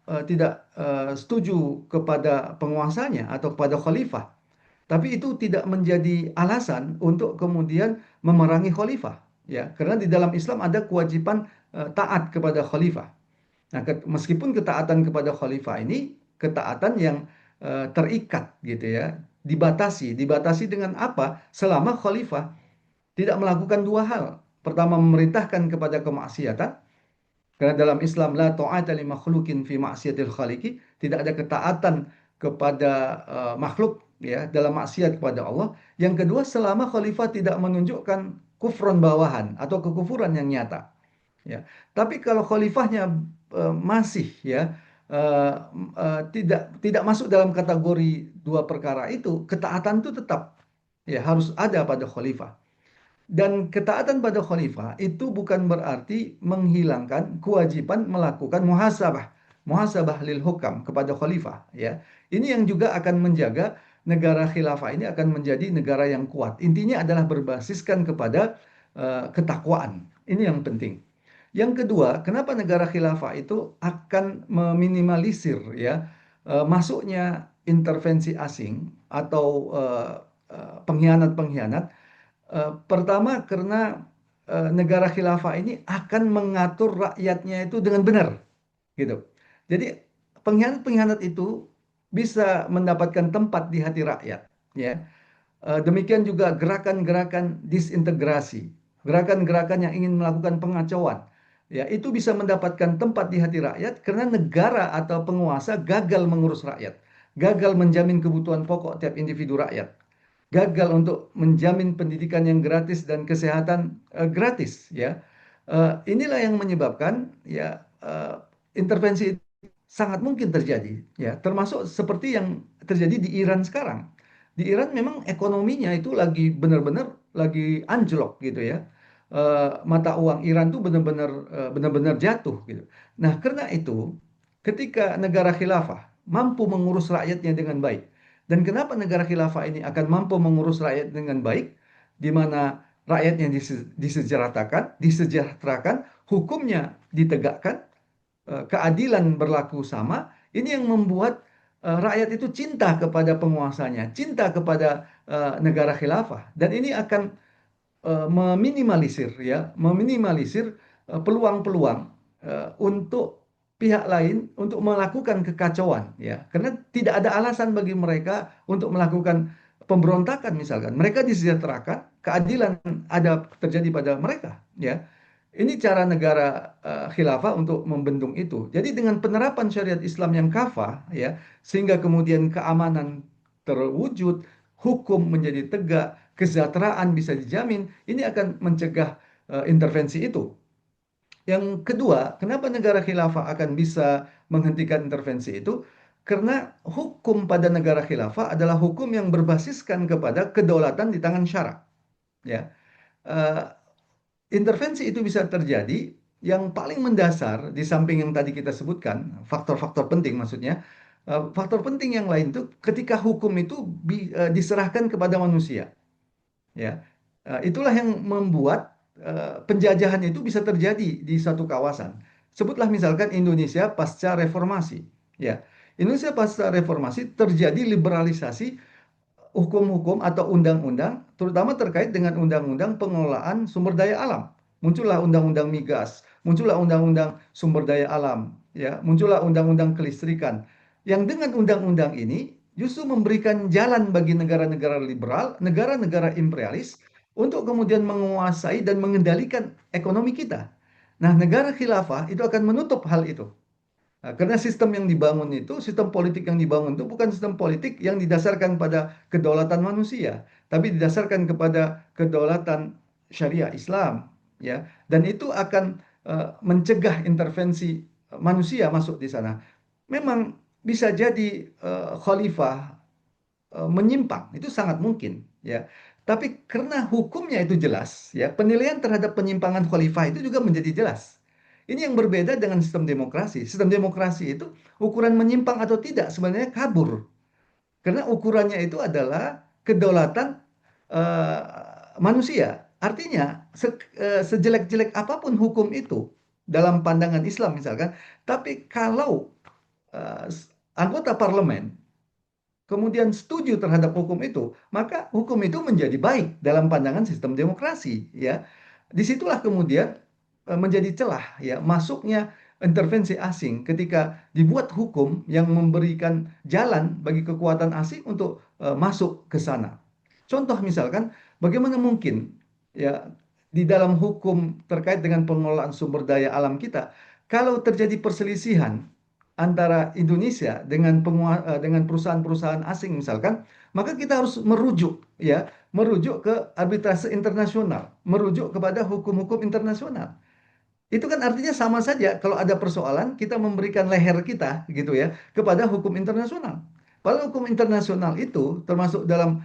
setuju kepada penguasanya atau kepada khalifah. Tapi itu tidak menjadi alasan untuk kemudian memerangi khalifah, ya. Karena di dalam Islam ada kewajiban taat kepada khalifah. Nah, meskipun ketaatan kepada khalifah ini ketaatan yang terikat gitu ya, dibatasi dengan apa? Selama khalifah tidak melakukan dua hal. Pertama, memerintahkan kepada kemaksiatan, karena dalam Islam la ta'ata li makhlukin fi ma'siyatil khaliqi, tidak ada ketaatan kepada makhluk ya dalam maksiat kepada Allah. Yang kedua, selama khalifah tidak menunjukkan kufron bawahan atau kekufuran yang nyata. Ya. Tapi kalau khalifahnya masih ya tidak masuk dalam kategori dua perkara itu, ketaatan itu tetap ya harus ada pada khalifah. Dan ketaatan pada khalifah itu bukan berarti menghilangkan kewajiban melakukan muhasabah, muhasabah lil hukam kepada khalifah ya. Ini yang juga akan menjaga negara khilafah ini akan menjadi negara yang kuat. Intinya adalah berbasiskan kepada ketakwaan. Ini yang penting. Yang kedua, kenapa negara khilafah itu akan meminimalisir ya masuknya intervensi asing atau pengkhianat-pengkhianat. Pertama karena negara khilafah ini akan mengatur rakyatnya itu dengan benar, gitu. Jadi pengkhianat-pengkhianat itu bisa mendapatkan tempat di hati rakyat, ya. Demikian juga gerakan-gerakan disintegrasi, gerakan-gerakan yang ingin melakukan pengacauan, ya itu bisa mendapatkan tempat di hati rakyat karena negara atau penguasa gagal mengurus rakyat, gagal menjamin kebutuhan pokok tiap individu rakyat, gagal untuk menjamin pendidikan yang gratis dan kesehatan gratis ya. Inilah yang menyebabkan ya intervensi sangat mungkin terjadi ya, termasuk seperti yang terjadi di Iran sekarang. Di Iran memang ekonominya itu lagi benar-benar lagi anjlok gitu ya. Mata uang Iran tuh benar-benar jatuh gitu. Nah, karena itu ketika negara khilafah mampu mengurus rakyatnya dengan baik, dan kenapa negara khilafah ini akan mampu mengurus rakyat dengan baik, di mana rakyatnya disejahterakan, hukumnya ditegakkan, keadilan berlaku sama, ini yang membuat rakyat itu cinta kepada penguasanya, cinta kepada negara khilafah, dan ini akan meminimalisir peluang-peluang untuk pihak lain untuk melakukan kekacauan ya, karena tidak ada alasan bagi mereka untuk melakukan pemberontakan misalkan. Mereka disejahterakan, keadilan ada terjadi pada mereka ya. Ini cara negara khilafah untuk membendung itu. Jadi dengan penerapan syariat Islam yang kafah ya, sehingga kemudian keamanan terwujud, hukum menjadi tegak, kesejahteraan bisa dijamin, ini akan mencegah intervensi itu. Yang kedua, kenapa negara khilafah akan bisa menghentikan intervensi itu? Karena hukum pada negara khilafah adalah hukum yang berbasiskan kepada kedaulatan di tangan syara. Ya, Eh, intervensi itu bisa terjadi yang paling mendasar di samping yang tadi kita sebutkan, faktor-faktor penting maksudnya. Faktor penting yang lain itu ketika hukum itu diserahkan kepada manusia. ya. Itulah yang membuat penjajahan itu bisa terjadi di satu kawasan. Sebutlah misalkan Indonesia pasca reformasi, ya. Indonesia pasca reformasi terjadi liberalisasi hukum-hukum atau undang-undang, terutama terkait dengan undang-undang pengelolaan sumber daya alam. Muncullah undang-undang migas, muncullah undang-undang sumber daya alam, ya, muncullah undang-undang kelistrikan. Yang dengan undang-undang ini justru memberikan jalan bagi negara-negara liberal, negara-negara imperialis untuk kemudian menguasai dan mengendalikan ekonomi kita. Nah, negara khilafah itu akan menutup hal itu. Nah, karena sistem yang dibangun itu, sistem politik yang dibangun itu bukan sistem politik yang didasarkan pada kedaulatan manusia, tapi didasarkan kepada kedaulatan syariah Islam, ya. Dan itu akan mencegah intervensi manusia masuk di sana. Memang bisa jadi khalifah menyimpang, itu sangat mungkin, ya. Tapi karena hukumnya itu jelas, ya, penilaian terhadap penyimpangan khalifah itu juga menjadi jelas. Ini yang berbeda dengan sistem demokrasi. Sistem demokrasi itu ukuran menyimpang atau tidak sebenarnya kabur. Karena ukurannya itu adalah kedaulatan eh, manusia. Artinya sejelek-jelek apapun hukum itu dalam pandangan Islam misalkan, tapi kalau eh, anggota parlemen kemudian setuju terhadap hukum itu, maka hukum itu menjadi baik dalam pandangan sistem demokrasi, ya. Disitulah kemudian menjadi celah, ya, masuknya intervensi asing ketika dibuat hukum yang memberikan jalan bagi kekuatan asing untuk masuk ke sana. Contoh misalkan, bagaimana mungkin, ya, di dalam hukum terkait dengan pengelolaan sumber daya alam kita, kalau terjadi perselisihan antara Indonesia dengan dengan perusahaan-perusahaan asing misalkan, maka kita harus merujuk, ya, merujuk ke arbitrase internasional, merujuk kepada hukum-hukum internasional. Itu kan artinya sama saja kalau ada persoalan kita memberikan leher kita gitu ya kepada hukum internasional. Padahal hukum internasional itu termasuk dalam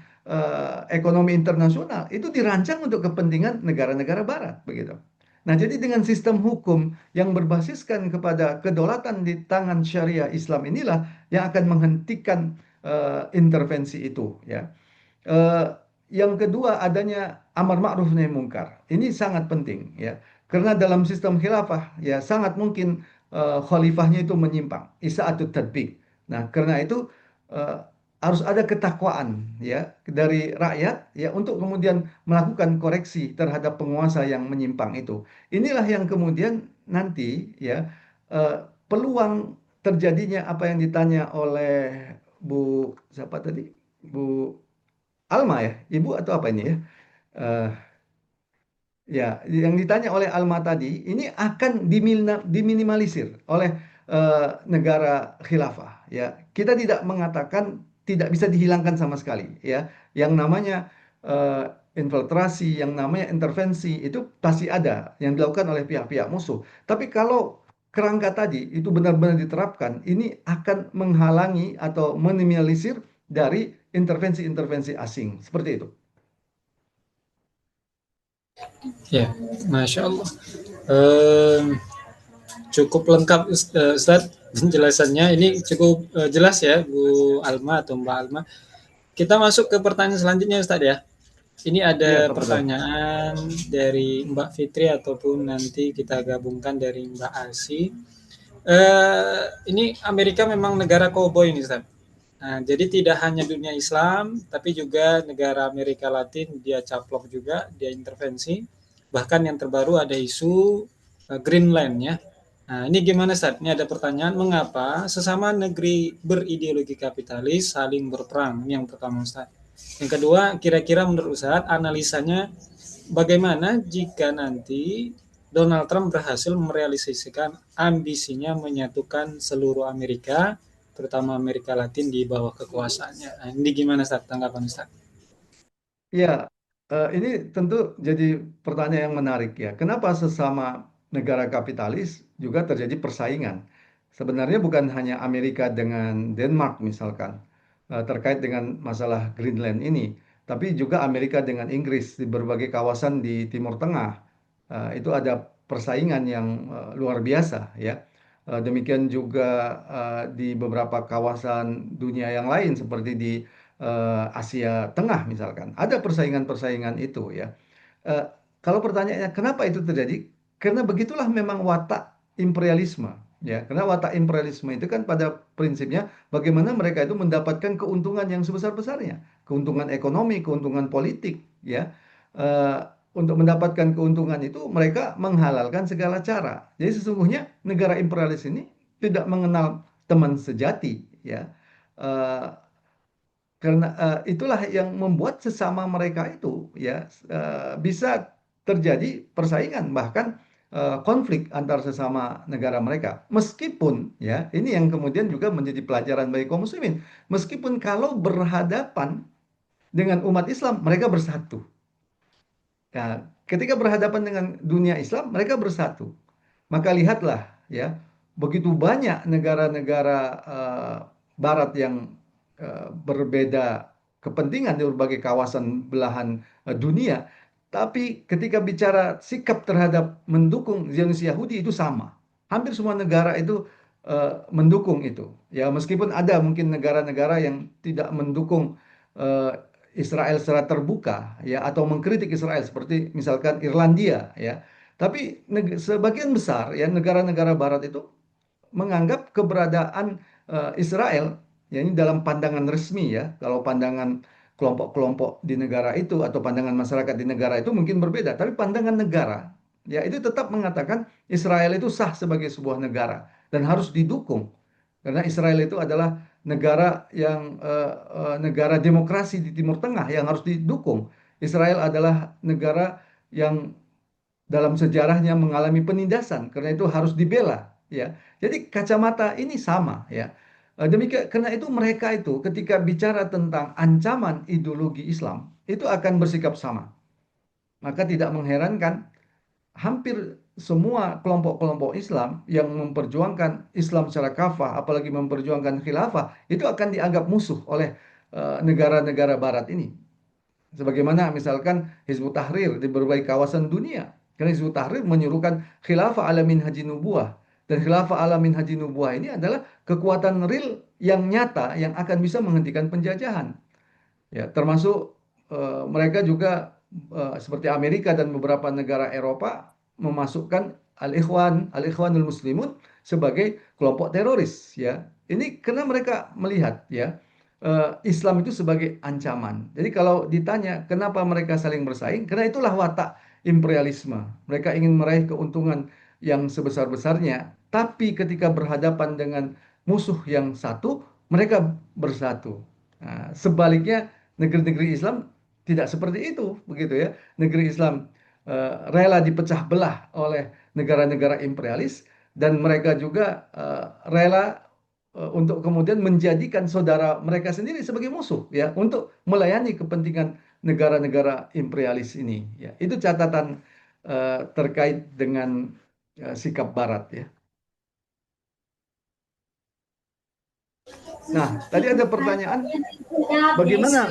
ekonomi internasional itu dirancang untuk kepentingan negara-negara barat begitu. Nah, jadi dengan sistem hukum yang berbasiskan kepada kedaulatan di tangan syariah Islam inilah yang akan menghentikan intervensi itu, ya. Eh, yang kedua adanya amar ma'ruf nahi mungkar. Ini sangat penting, ya. Karena dalam sistem khilafah ya sangat mungkin khalifahnya itu menyimpang, isa'atut tadbiq. Nah, karena itu eh, harus ada ketakwaan, ya, dari rakyat, ya, untuk kemudian melakukan koreksi terhadap penguasa yang menyimpang itu. Inilah yang kemudian nanti, ya, peluang terjadinya apa yang ditanya oleh Bu siapa tadi? Bu Alma, ya, Ibu atau apa ini, ya? Eh, ya, yang ditanya oleh Alma tadi ini akan diminimalisir oleh negara khilafah. Ya, kita tidak mengatakan tidak bisa dihilangkan sama sekali. Ya, yang namanya eh, infiltrasi, yang namanya intervensi itu pasti ada yang dilakukan oleh pihak-pihak musuh. Tapi kalau kerangka tadi itu benar-benar diterapkan, ini akan menghalangi atau minimalisir dari intervensi-intervensi asing. Seperti itu. Ya, Masya Allah. Em, Cukup lengkap Ustadz penjelasannya. Ini cukup jelas ya Bu Alma atau Mbak Alma. Kita masuk ke pertanyaan selanjutnya Ustadz ya. Ini Iya, ada tafadhol. pertanyaan dari Mbak Fitri ataupun nanti kita gabungkan dari Mbak Asi. Ini Amerika memang negara koboi nih Ustaz. Nah, jadi tidak hanya dunia Islam, tapi juga negara Amerika Latin dia caplok juga, dia intervensi. Bahkan yang terbaru ada isu Greenland ya. Nah, ini gimana Ustaz? Ini ada pertanyaan, mengapa sesama negeri berideologi kapitalis saling berperang? Ini yang pertama Ustaz. Yang kedua, kira-kira menurut Ustaz, analisanya bagaimana jika nanti Donald Trump berhasil merealisasikan ambisinya menyatukan seluruh Amerika, terutama Amerika Latin di bawah kekuasaannya. Nah, ini gimana Ustaz tanggapan Ustaz? Ya, ini tentu jadi pertanyaan yang menarik, ya. Kenapa sesama negara kapitalis juga terjadi persaingan? Sebenarnya bukan hanya Amerika dengan Denmark misalkan terkait dengan masalah Greenland ini, tapi juga Amerika dengan Inggris di berbagai kawasan di Timur Tengah. Itu ada persaingan yang luar biasa, ya. Demikian juga di beberapa kawasan dunia yang lain seperti di Asia Tengah misalkan. Ada persaingan-persaingan itu ya. Eh, Kalau pertanyaannya kenapa itu terjadi? Karena begitulah memang watak imperialisme. Ya, karena watak imperialisme itu kan pada prinsipnya bagaimana mereka itu mendapatkan keuntungan yang sebesar-besarnya, keuntungan ekonomi, keuntungan politik, ya. Eh, untuk mendapatkan keuntungan itu mereka menghalalkan segala cara. Jadi sesungguhnya negara imperialis ini tidak mengenal teman sejati, ya. Eh, karena itulah yang membuat sesama mereka itu ya bisa terjadi persaingan bahkan konflik antar sesama negara mereka. Meskipun ya ini yang kemudian juga menjadi pelajaran bagi kaum muslimin. Meskipun kalau berhadapan dengan umat Islam mereka bersatu. Ya, ketika berhadapan dengan dunia Islam mereka bersatu. Maka lihatlah ya, begitu banyak negara-negara barat yang berbeda kepentingan di berbagai kawasan belahan dunia, tapi ketika bicara sikap terhadap mendukung Zionis Yahudi itu sama. Hampir semua negara itu mendukung itu. Ya, meskipun ada mungkin negara-negara yang tidak mendukung eh, Israel secara terbuka ya atau mengkritik Israel seperti misalkan Irlandia ya. Tapi sebagian besar ya negara-negara barat itu menganggap keberadaan Israel ya ini dalam pandangan resmi ya. Kalau pandangan kelompok-kelompok di negara itu atau pandangan masyarakat di negara itu mungkin berbeda, tapi pandangan negara ya itu tetap mengatakan Israel itu sah sebagai sebuah negara dan harus didukung. Karena Israel itu adalah negara yang negara demokrasi di Timur Tengah yang harus didukung. Israel adalah negara yang dalam sejarahnya mengalami penindasan, karena itu harus dibela, ya. Jadi kacamata ini sama, ya. Demikian, karena itu mereka itu ketika bicara tentang ancaman ideologi Islam, itu akan bersikap sama. Maka tidak mengherankan hampir semua kelompok-kelompok Islam yang memperjuangkan Islam secara kafah, apalagi memperjuangkan khilafah, itu akan dianggap musuh oleh negara-negara Barat ini. Sebagaimana misalkan Hizbut Tahrir di berbagai kawasan dunia. Karena Hizbut Tahrir menyuruhkan khilafah alamin haji nubuah. Dan khilafah alamin haji nubuah ini adalah kekuatan real yang nyata yang akan bisa menghentikan penjajahan. Ya, termasuk mereka juga seperti Amerika dan beberapa negara Eropa memasukkan Al-Ikhwanul Muslimun sebagai kelompok teroris ya. Ini karena mereka melihat ya Islam itu sebagai ancaman. Jadi kalau ditanya kenapa mereka saling bersaing, karena itulah watak imperialisme. Mereka ingin meraih keuntungan yang sebesar-besarnya, tapi ketika berhadapan dengan musuh yang satu, mereka bersatu. Nah, sebaliknya negeri-negeri Islam tidak seperti itu, begitu ya. Negeri Islam rela dipecah belah oleh negara-negara imperialis dan mereka juga rela untuk kemudian menjadikan saudara mereka sendiri sebagai musuh ya untuk melayani kepentingan negara-negara imperialis ini ya. Itu catatan terkait dengan sikap Barat ya. Nah, tadi ada pertanyaan bagaimana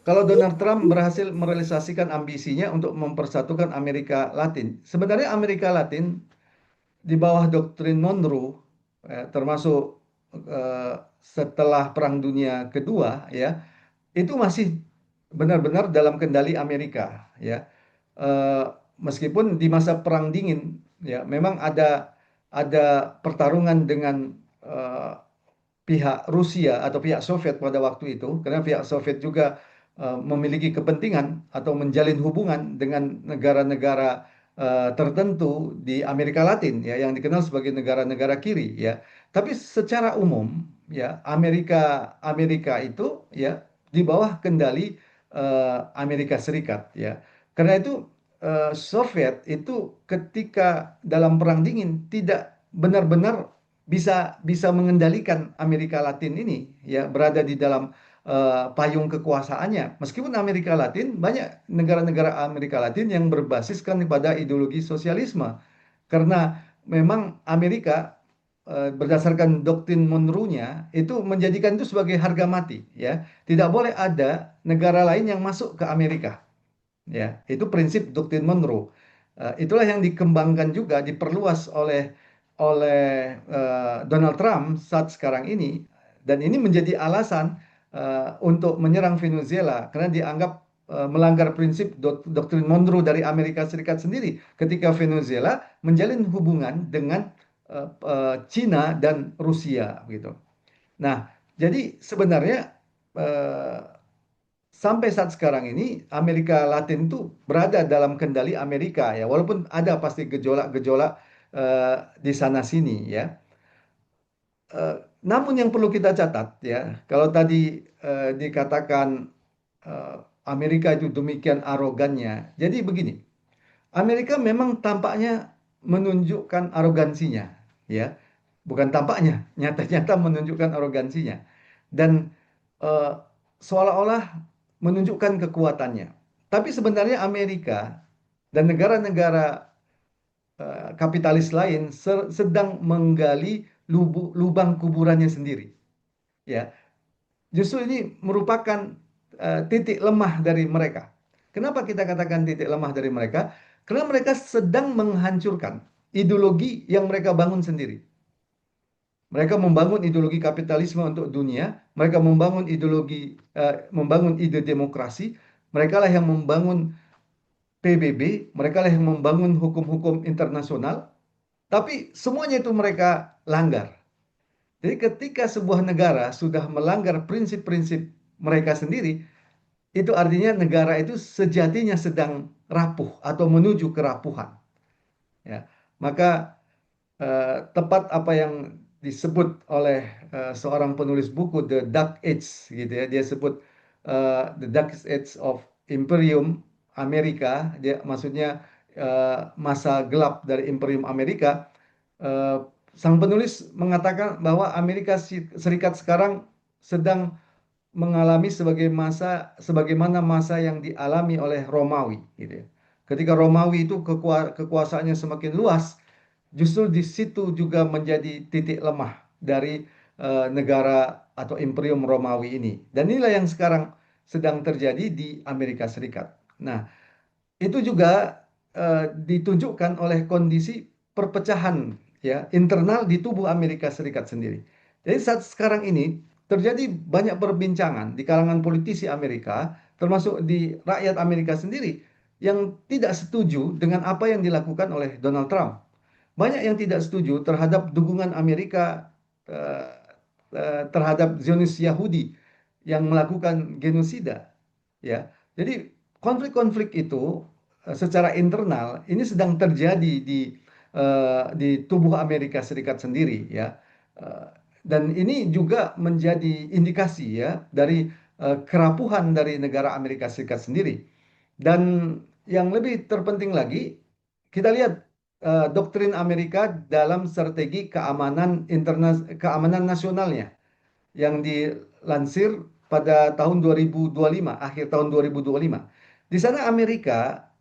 kalau Donald Trump berhasil merealisasikan ambisinya untuk mempersatukan Amerika Latin. Sebenarnya Amerika Latin di bawah doktrin Monroe, termasuk setelah Perang Dunia Kedua, ya, itu masih benar-benar dalam kendali Amerika, ya. Eh, Meskipun di masa Perang Dingin, ya, memang ada pertarungan dengan eh, pihak Rusia atau pihak Soviet pada waktu itu, karena pihak Soviet juga memiliki kepentingan atau menjalin hubungan dengan negara-negara tertentu di Amerika Latin ya yang dikenal sebagai negara-negara kiri ya. Tapi secara umum ya Amerika Amerika itu ya di bawah kendali Amerika Serikat ya. Karena itu Soviet itu ketika dalam Perang Dingin tidak benar-benar bisa bisa mengendalikan Amerika Latin ini ya berada di dalam payung kekuasaannya. Meskipun Amerika Latin banyak negara-negara Amerika Latin yang berbasiskan pada ideologi sosialisme karena memang Amerika berdasarkan doktrin Monroe-nya itu menjadikan itu sebagai harga mati ya. Tidak boleh ada negara lain yang masuk ke Amerika. Ya, itu prinsip doktrin Monroe. Itulah yang dikembangkan juga, diperluas oleh Donald Trump saat sekarang ini, dan ini menjadi alasan untuk menyerang Venezuela karena dianggap melanggar prinsip doktrin Monroe dari Amerika Serikat sendiri ketika Venezuela menjalin hubungan dengan Cina dan Rusia gitu. Nah, jadi sebenarnya eh, sampai saat sekarang ini Amerika Latin itu berada dalam kendali Amerika ya, walaupun ada pasti gejolak-gejolak di sana sini ya. Eh, Namun yang perlu kita catat ya, kalau tadi dikatakan eh, Amerika itu demikian arogannya, jadi begini, Amerika memang tampaknya menunjukkan arogansinya ya, bukan tampaknya, nyata-nyata menunjukkan arogansinya dan eh, seolah-olah menunjukkan kekuatannya. Tapi sebenarnya Amerika dan negara-negara kapitalis lain sedang menggali lubang kuburannya sendiri. Ya, justru ini merupakan titik lemah dari mereka. Kenapa kita katakan titik lemah dari mereka? Karena mereka sedang menghancurkan ideologi yang mereka bangun sendiri. Mereka membangun ideologi kapitalisme untuk dunia, mereka membangun membangun ide demokrasi, mereka lah yang membangun PBB, mereka lah yang membangun hukum-hukum internasional, tapi semuanya itu mereka langgar. Jadi ketika sebuah negara sudah melanggar prinsip-prinsip mereka sendiri, itu artinya negara itu sejatinya sedang rapuh atau menuju kerapuhan. Ya, maka tepat apa yang disebut oleh seorang penulis buku The Dark Age gitu ya. Dia sebut The Dark Age of Imperium Amerika. Dia maksudnya masa gelap dari Imperium Amerika. Eh, Sang penulis mengatakan bahwa Amerika Serikat sekarang sedang mengalami sebagaimana masa yang dialami oleh Romawi gitu ya. Ketika Romawi itu kekuasaannya semakin luas, justru di situ juga menjadi titik lemah dari negara atau Imperium Romawi ini. Dan inilah yang sekarang sedang terjadi di Amerika Serikat. Nah, itu juga ditunjukkan oleh kondisi perpecahan ya internal di tubuh Amerika Serikat sendiri. Jadi saat sekarang ini terjadi banyak perbincangan di kalangan politisi Amerika, termasuk di rakyat Amerika sendiri yang tidak setuju dengan apa yang dilakukan oleh Donald Trump. Banyak yang tidak setuju terhadap dukungan Amerika eh, terhadap Zionis Yahudi yang melakukan genosida. Ya, jadi konflik-konflik itu secara internal ini sedang terjadi di tubuh Amerika Serikat sendiri, ya. Eh, dan ini juga menjadi indikasi ya dari kerapuhan dari negara Amerika Serikat sendiri. Dan yang lebih terpenting lagi, kita lihat doktrin Amerika dalam strategi keamanan nasionalnya yang dilansir pada tahun 2025, akhir tahun 2025. Di sana Amerika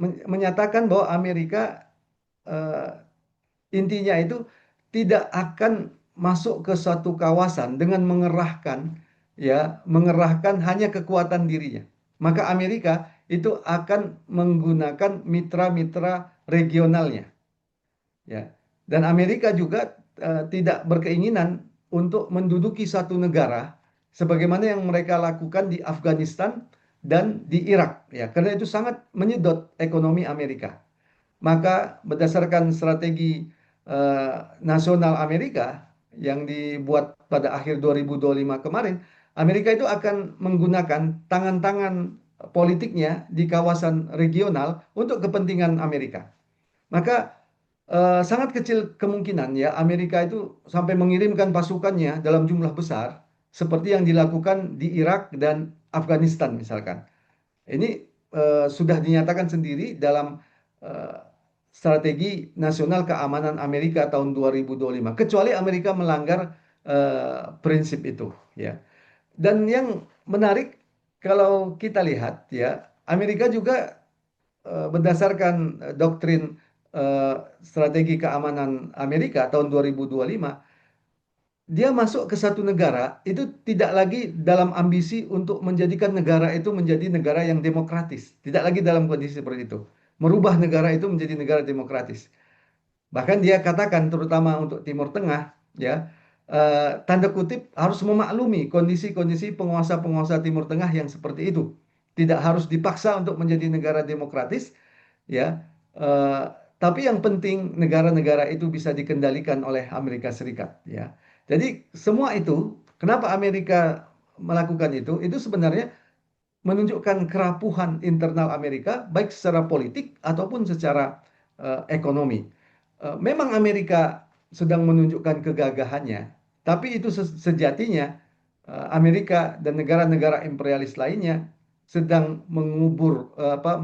menyatakan bahwa Amerika eh, intinya itu tidak akan masuk ke suatu kawasan dengan mengerahkan hanya kekuatan dirinya. Maka Amerika itu akan menggunakan mitra-mitra regionalnya, ya. Dan Amerika juga tidak berkeinginan untuk menduduki satu negara sebagaimana yang mereka lakukan di Afghanistan dan di Irak, ya. Karena itu sangat menyedot ekonomi Amerika. Maka berdasarkan strategi nasional Amerika yang dibuat pada akhir 2025 kemarin, Amerika itu akan menggunakan tangan-tangan politiknya di kawasan regional untuk kepentingan Amerika. Maka sangat kecil kemungkinan ya Amerika itu sampai mengirimkan pasukannya dalam jumlah besar seperti yang dilakukan di Irak dan Afghanistan misalkan. Ini sudah dinyatakan sendiri dalam eh, strategi nasional keamanan Amerika tahun 2025. Kecuali Amerika melanggar prinsip itu, ya. Dan yang menarik kalau kita lihat ya, Amerika juga berdasarkan doktrin eh, strategi keamanan Amerika tahun 2025, dia masuk ke satu negara itu tidak lagi dalam ambisi untuk menjadikan negara itu menjadi negara yang demokratis. Tidak lagi dalam kondisi seperti itu. Merubah negara itu menjadi negara demokratis. Bahkan dia katakan terutama untuk Timur Tengah, ya, tanda kutip harus memaklumi kondisi-kondisi penguasa-penguasa Timur Tengah yang seperti itu. Tidak harus dipaksa untuk menjadi negara demokratis, ya. Eh, tapi yang penting negara-negara itu bisa dikendalikan oleh Amerika Serikat, ya. Jadi semua itu, kenapa Amerika melakukan itu? Itu sebenarnya menunjukkan kerapuhan internal Amerika, baik secara politik ataupun secara ekonomi. Memang Amerika sedang menunjukkan kegagahannya, tapi itu sejatinya Amerika dan negara-negara imperialis lainnya sedang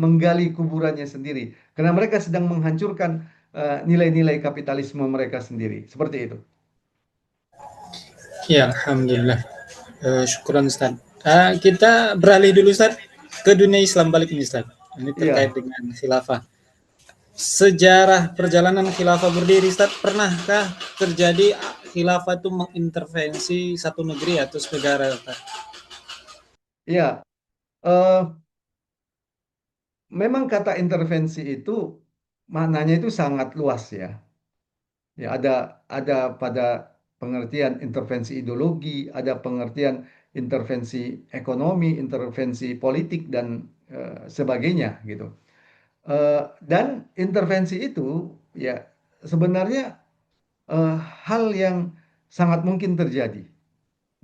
menggali kuburannya sendiri, karena mereka sedang menghancurkan nilai-nilai kapitalisme mereka sendiri. Seperti itu. Ya, alhamdulillah. Syukran Ustaz. Kita beralih dulu Ustaz ke dunia Islam balik ini Ustaz. Ini terkait Iya, dengan khilafah. Sejarah perjalanan khilafah berdiri Ustaz, pernahkah terjadi khilafah itu mengintervensi satu negeri atau negara Ustaz? iya. Eh, Memang kata intervensi itu maknanya itu sangat luas, ya. Ya, ada pada pengertian intervensi ideologi, ada pengertian intervensi ekonomi, intervensi politik dan sebagainya gitu. Dan intervensi itu ya sebenarnya eh, hal yang sangat mungkin terjadi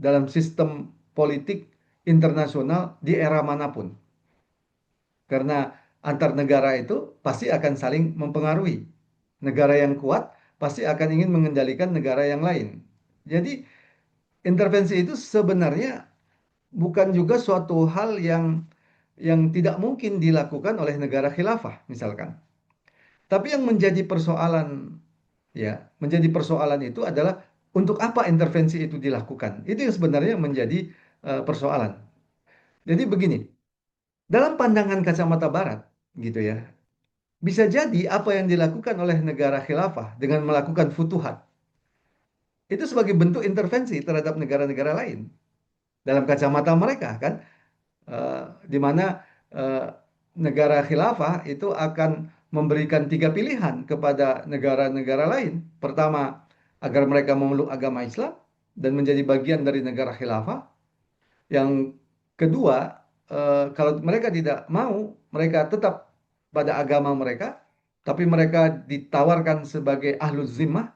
dalam sistem politik internasional di era manapun. Karena antar negara itu pasti akan saling mempengaruhi. Negara yang kuat pasti akan ingin mengendalikan negara yang lain. Jadi intervensi itu sebenarnya bukan juga suatu hal yang tidak mungkin dilakukan oleh negara khilafah misalkan. Tapi yang menjadi persoalan, ya, menjadi persoalan itu adalah untuk apa intervensi itu dilakukan. Itu yang sebenarnya menjadi persoalan. Jadi begini, dalam pandangan kacamata barat gitu ya. Bisa jadi apa yang dilakukan oleh negara khilafah dengan melakukan futuhat itu sebagai bentuk intervensi terhadap negara-negara lain dalam kacamata mereka, kan. Eh, di mana eh, negara khilafah itu akan memberikan tiga pilihan kepada negara-negara lain. Pertama, agar mereka memeluk agama Islam dan menjadi bagian dari negara khilafah. Yang kedua, kalau mereka tidak mau, mereka tetap pada agama mereka, tapi mereka ditawarkan sebagai ahlul zimmah,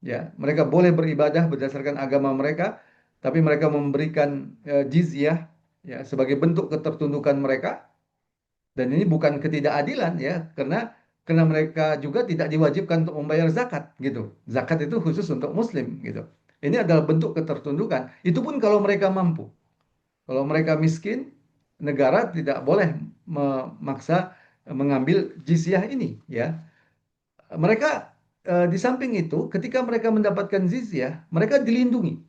ya, mereka boleh beribadah berdasarkan agama mereka, tapi mereka memberikan jizyah, ya, sebagai bentuk ketertundukan mereka. Dan ini bukan ketidakadilan, ya, karena mereka juga tidak diwajibkan untuk membayar zakat, gitu. Zakat itu khusus untuk Muslim, gitu. Ini adalah bentuk ketertundukan. Itu pun kalau mereka mampu. Kalau mereka miskin, negara tidak boleh memaksa mengambil jizyah ini, ya. Mereka di samping itu, ketika mereka mendapatkan jizyah, mereka dilindungi.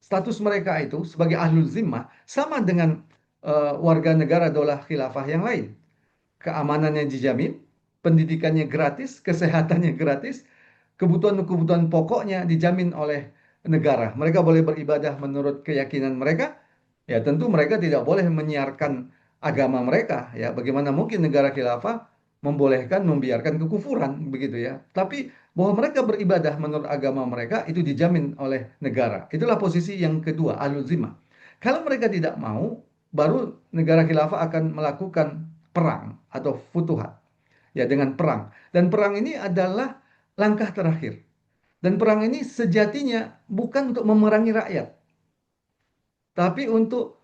Status mereka itu sebagai ahlul zimmah sama dengan warga negara daulah khilafah yang lain. Keamanannya dijamin, pendidikannya gratis, kesehatannya gratis, kebutuhan-kebutuhan pokoknya dijamin oleh negara. Mereka boleh beribadah menurut keyakinan mereka. Ya, tentu mereka tidak boleh menyiarkan agama mereka. Ya, bagaimana mungkin negara khilafah membolehkan, membiarkan kekufuran, begitu ya. Tapi bahwa mereka beribadah menurut agama mereka itu dijamin oleh negara. Itulah posisi yang kedua, ahlul zimmah. Kalau mereka tidak mau, baru negara khilafah akan melakukan perang atau futuhat. Ya, dengan perang. Dan perang ini adalah langkah terakhir. Dan perang ini sejatinya bukan untuk memerangi rakyat, tapi untuk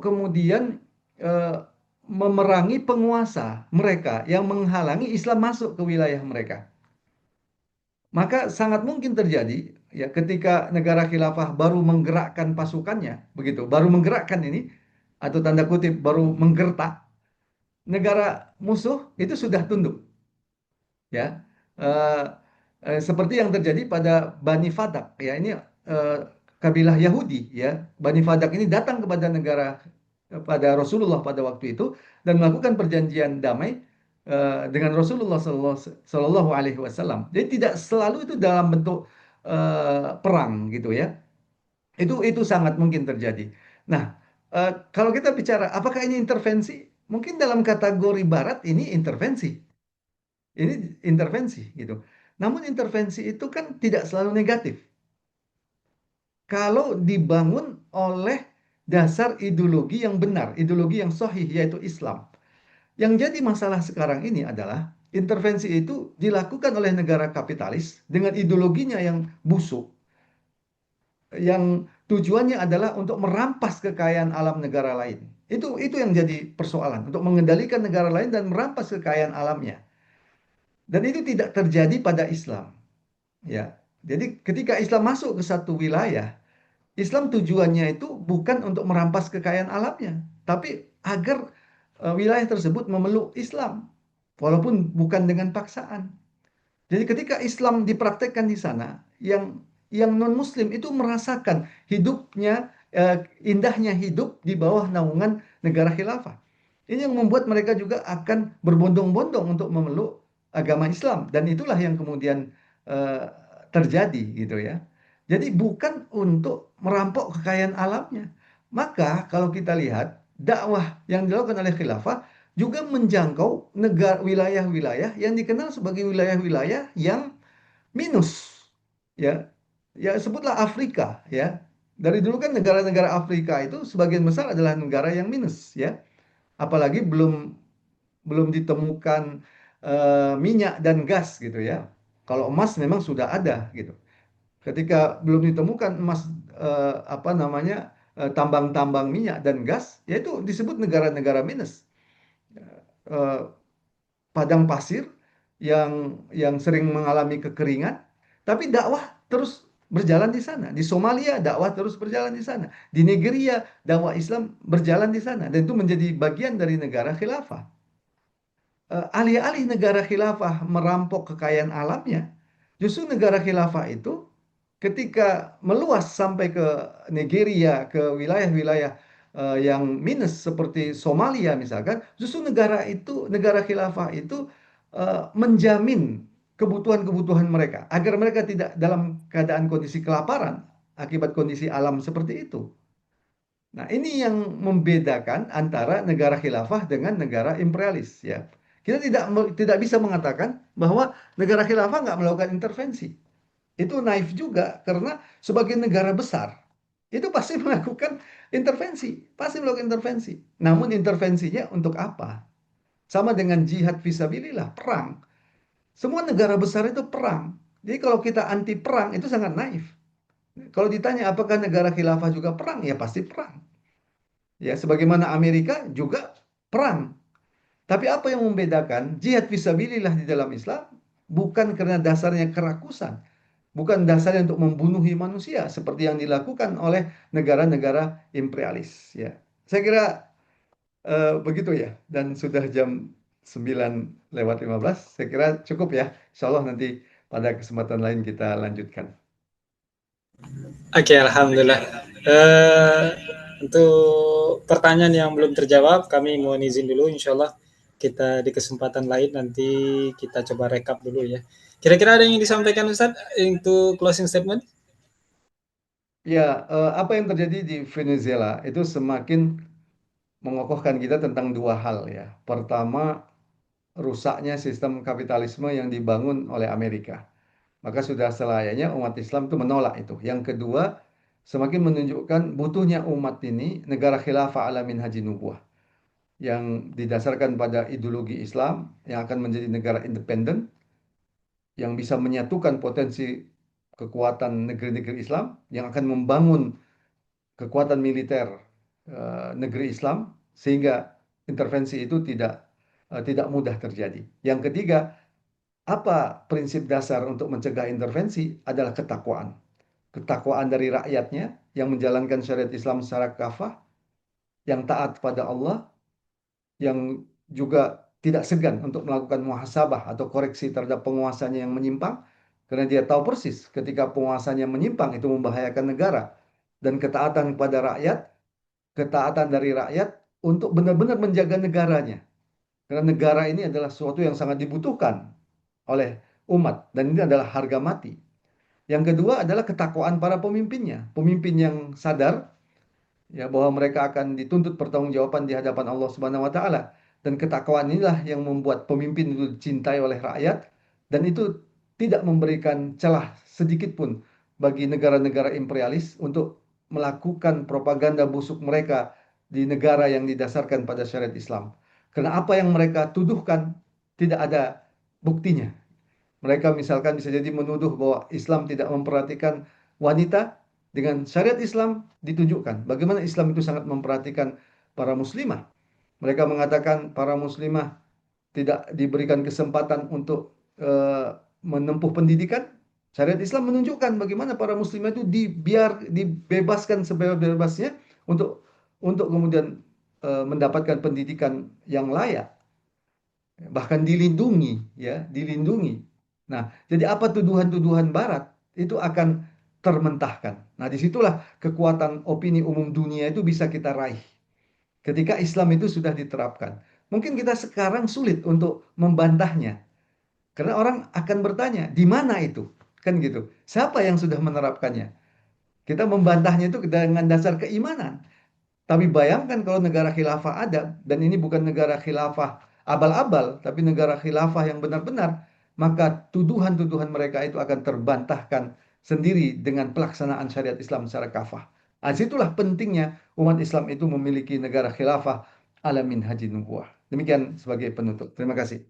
kemudian eh, memerangi penguasa mereka yang menghalangi Islam masuk ke wilayah mereka. Maka sangat mungkin terjadi, ya, ketika negara khilafah baru menggerakkan pasukannya, begitu, baru menggerakkan ini atau tanda kutip baru menggertak, negara musuh itu sudah tunduk, ya. Eh, Seperti yang terjadi pada Bani Fadak, ya, ini eh, kabilah Yahudi, ya. Bani Fadak ini datang pada Rasulullah pada waktu itu dan melakukan perjanjian damai dengan Rasulullah Sallallahu Alaihi Wasallam. Jadi tidak selalu itu dalam bentuk perang, gitu ya. Itu sangat mungkin terjadi. Nah, kalau kita bicara apakah ini intervensi? Mungkin dalam kategori Barat ini intervensi. Ini intervensi, gitu. Namun intervensi itu kan tidak selalu negatif. kalau dibangun oleh dasar ideologi yang benar, ideologi yang sahih, yaitu Islam. Yang jadi masalah sekarang ini adalah intervensi itu dilakukan oleh negara kapitalis dengan ideologinya yang busuk, yang tujuannya adalah untuk merampas kekayaan alam negara lain. Itu yang jadi persoalan, untuk mengendalikan negara lain dan merampas kekayaan alamnya. Dan itu tidak terjadi pada Islam, ya. Jadi ketika Islam masuk ke satu wilayah, Islam tujuannya itu bukan untuk merampas kekayaan alamnya, tapi agar wilayah tersebut memeluk Islam, walaupun bukan dengan paksaan. Jadi ketika Islam dipraktekkan di sana, yang non-Muslim itu merasakan hidupnya, indahnya hidup di bawah naungan negara khilafah. Ini yang membuat mereka juga akan berbondong-bondong untuk memeluk agama Islam, dan itulah yang kemudian eh, terjadi gitu ya. Jadi bukan untuk merampok kekayaan alamnya. Maka kalau kita lihat dakwah yang dilakukan oleh khilafah juga menjangkau negara wilayah-wilayah yang dikenal sebagai wilayah-wilayah yang minus, ya. Ya sebutlah Afrika, ya. Dari dulu kan negara-negara Afrika itu sebagian besar adalah negara yang minus, ya. Apalagi belum belum ditemukan minyak dan gas gitu ya. Kalau emas memang sudah ada gitu. Ketika belum ditemukan emas, apa namanya, tambang-tambang minyak dan gas, yaitu disebut negara-negara minus. Eh, padang pasir yang sering mengalami kekeringan, tapi dakwah terus berjalan di sana. Di Somalia dakwah terus berjalan di sana. Di Nigeria dakwah Islam berjalan di sana, dan itu menjadi bagian dari negara khilafah. Alih-alih negara khilafah merampok kekayaan alamnya, justru negara khilafah itu ketika meluas sampai ke Nigeria, ke wilayah-wilayah yang minus seperti Somalia misalkan, justru negara khilafah itu menjamin kebutuhan-kebutuhan mereka agar mereka tidak dalam keadaan kondisi kelaparan akibat kondisi alam seperti itu. Nah, ini yang membedakan antara negara khilafah dengan negara imperialis, ya. Kita tidak bisa mengatakan bahwa negara khilafah nggak melakukan intervensi. Itu naif juga, karena sebagai negara besar itu pasti melakukan intervensi, pasti melakukan intervensi. Namun intervensinya untuk apa? Sama dengan jihad fisabilillah, perang. Semua negara besar itu perang. Jadi kalau kita anti perang itu sangat naif. Kalau ditanya apakah negara khilafah juga perang, ya pasti perang. Ya, sebagaimana Amerika juga perang. Tapi apa yang membedakan jihad fisabilillah di dalam Islam bukan karena dasarnya kerakusan, bukan dasarnya untuk membunuhi manusia seperti yang dilakukan oleh negara-negara imperialis, ya. Saya kira begitu ya, dan sudah jam 9:15. Saya kira cukup ya. Insya Allah nanti pada kesempatan lain kita lanjutkan. Oke, alhamdulillah. Eh, untuk pertanyaan yang belum terjawab, kami mohon izin dulu. Insya Allah kita di kesempatan lain nanti kita coba rekap dulu ya. Kira-kira ada yang disampaikan Ustaz untuk closing statement? Ya, apa yang terjadi di Venezuela itu semakin mengokohkan kita tentang dua hal ya. Pertama, rusaknya sistem kapitalisme yang dibangun oleh Amerika. Maka sudah selayaknya umat Islam itu menolak itu. Yang kedua, semakin menunjukkan butuhnya umat ini negara khilafah ala minhaji nubuwah yang didasarkan pada ideologi Islam, yang akan menjadi negara independen yang bisa menyatukan potensi kekuatan negeri-negeri Islam, yang akan membangun kekuatan militer negeri Islam sehingga intervensi itu tidak mudah terjadi. Yang ketiga, apa prinsip dasar untuk mencegah intervensi adalah ketakwaan. Ketakwaan dari rakyatnya yang menjalankan syariat Islam secara kafah, yang taat pada Allah, yang juga tidak segan untuk melakukan muhasabah atau koreksi terhadap penguasanya yang menyimpang, karena dia tahu persis ketika penguasanya menyimpang itu membahayakan negara. Dan ketaatan kepada rakyat, ketaatan dari rakyat untuk benar-benar menjaga negaranya. Karena negara ini adalah sesuatu yang sangat dibutuhkan oleh umat, dan ini adalah harga mati. Yang kedua adalah ketakwaan para pemimpinnya, pemimpin yang sadar ya bahwa mereka akan dituntut pertanggungjawaban di hadapan Allah Subhanahu wa taala. Dan ketakwaan inilah yang membuat pemimpin itu dicintai oleh rakyat, dan itu tidak memberikan celah sedikit pun bagi negara-negara imperialis untuk melakukan propaganda busuk mereka di negara yang didasarkan pada syariat Islam. Karena apa yang mereka tuduhkan tidak ada buktinya. Mereka misalkan bisa jadi menuduh bahwa Islam tidak memperhatikan wanita, dengan syariat Islam ditunjukkan bagaimana Islam itu sangat memperhatikan para muslimah. Mereka mengatakan para muslimah tidak diberikan kesempatan untuk menempuh pendidikan. Syariat Islam menunjukkan bagaimana para muslimah itu dibebaskan sebebas-bebasnya untuk kemudian mendapatkan pendidikan yang layak, bahkan dilindungi, ya, dilindungi. Nah, jadi apa tuduhan-tuduhan Barat itu akan termentahkan. Nah, disitulah kekuatan opini umum dunia itu bisa kita raih ketika Islam itu sudah diterapkan. Mungkin kita sekarang sulit untuk membantahnya, karena orang akan bertanya, di mana itu? Kan gitu. Siapa yang sudah menerapkannya? Kita membantahnya itu dengan dasar keimanan. Tapi bayangkan kalau negara khilafah ada, dan ini bukan negara khilafah abal-abal, tapi negara khilafah yang benar-benar, maka tuduhan-tuduhan mereka itu akan terbantahkan sendiri dengan pelaksanaan syariat Islam secara kafah. Nah, situlah pentingnya umat Islam itu memiliki negara khilafah ala minhajin nubuwah. Demikian sebagai penutup. Terima kasih.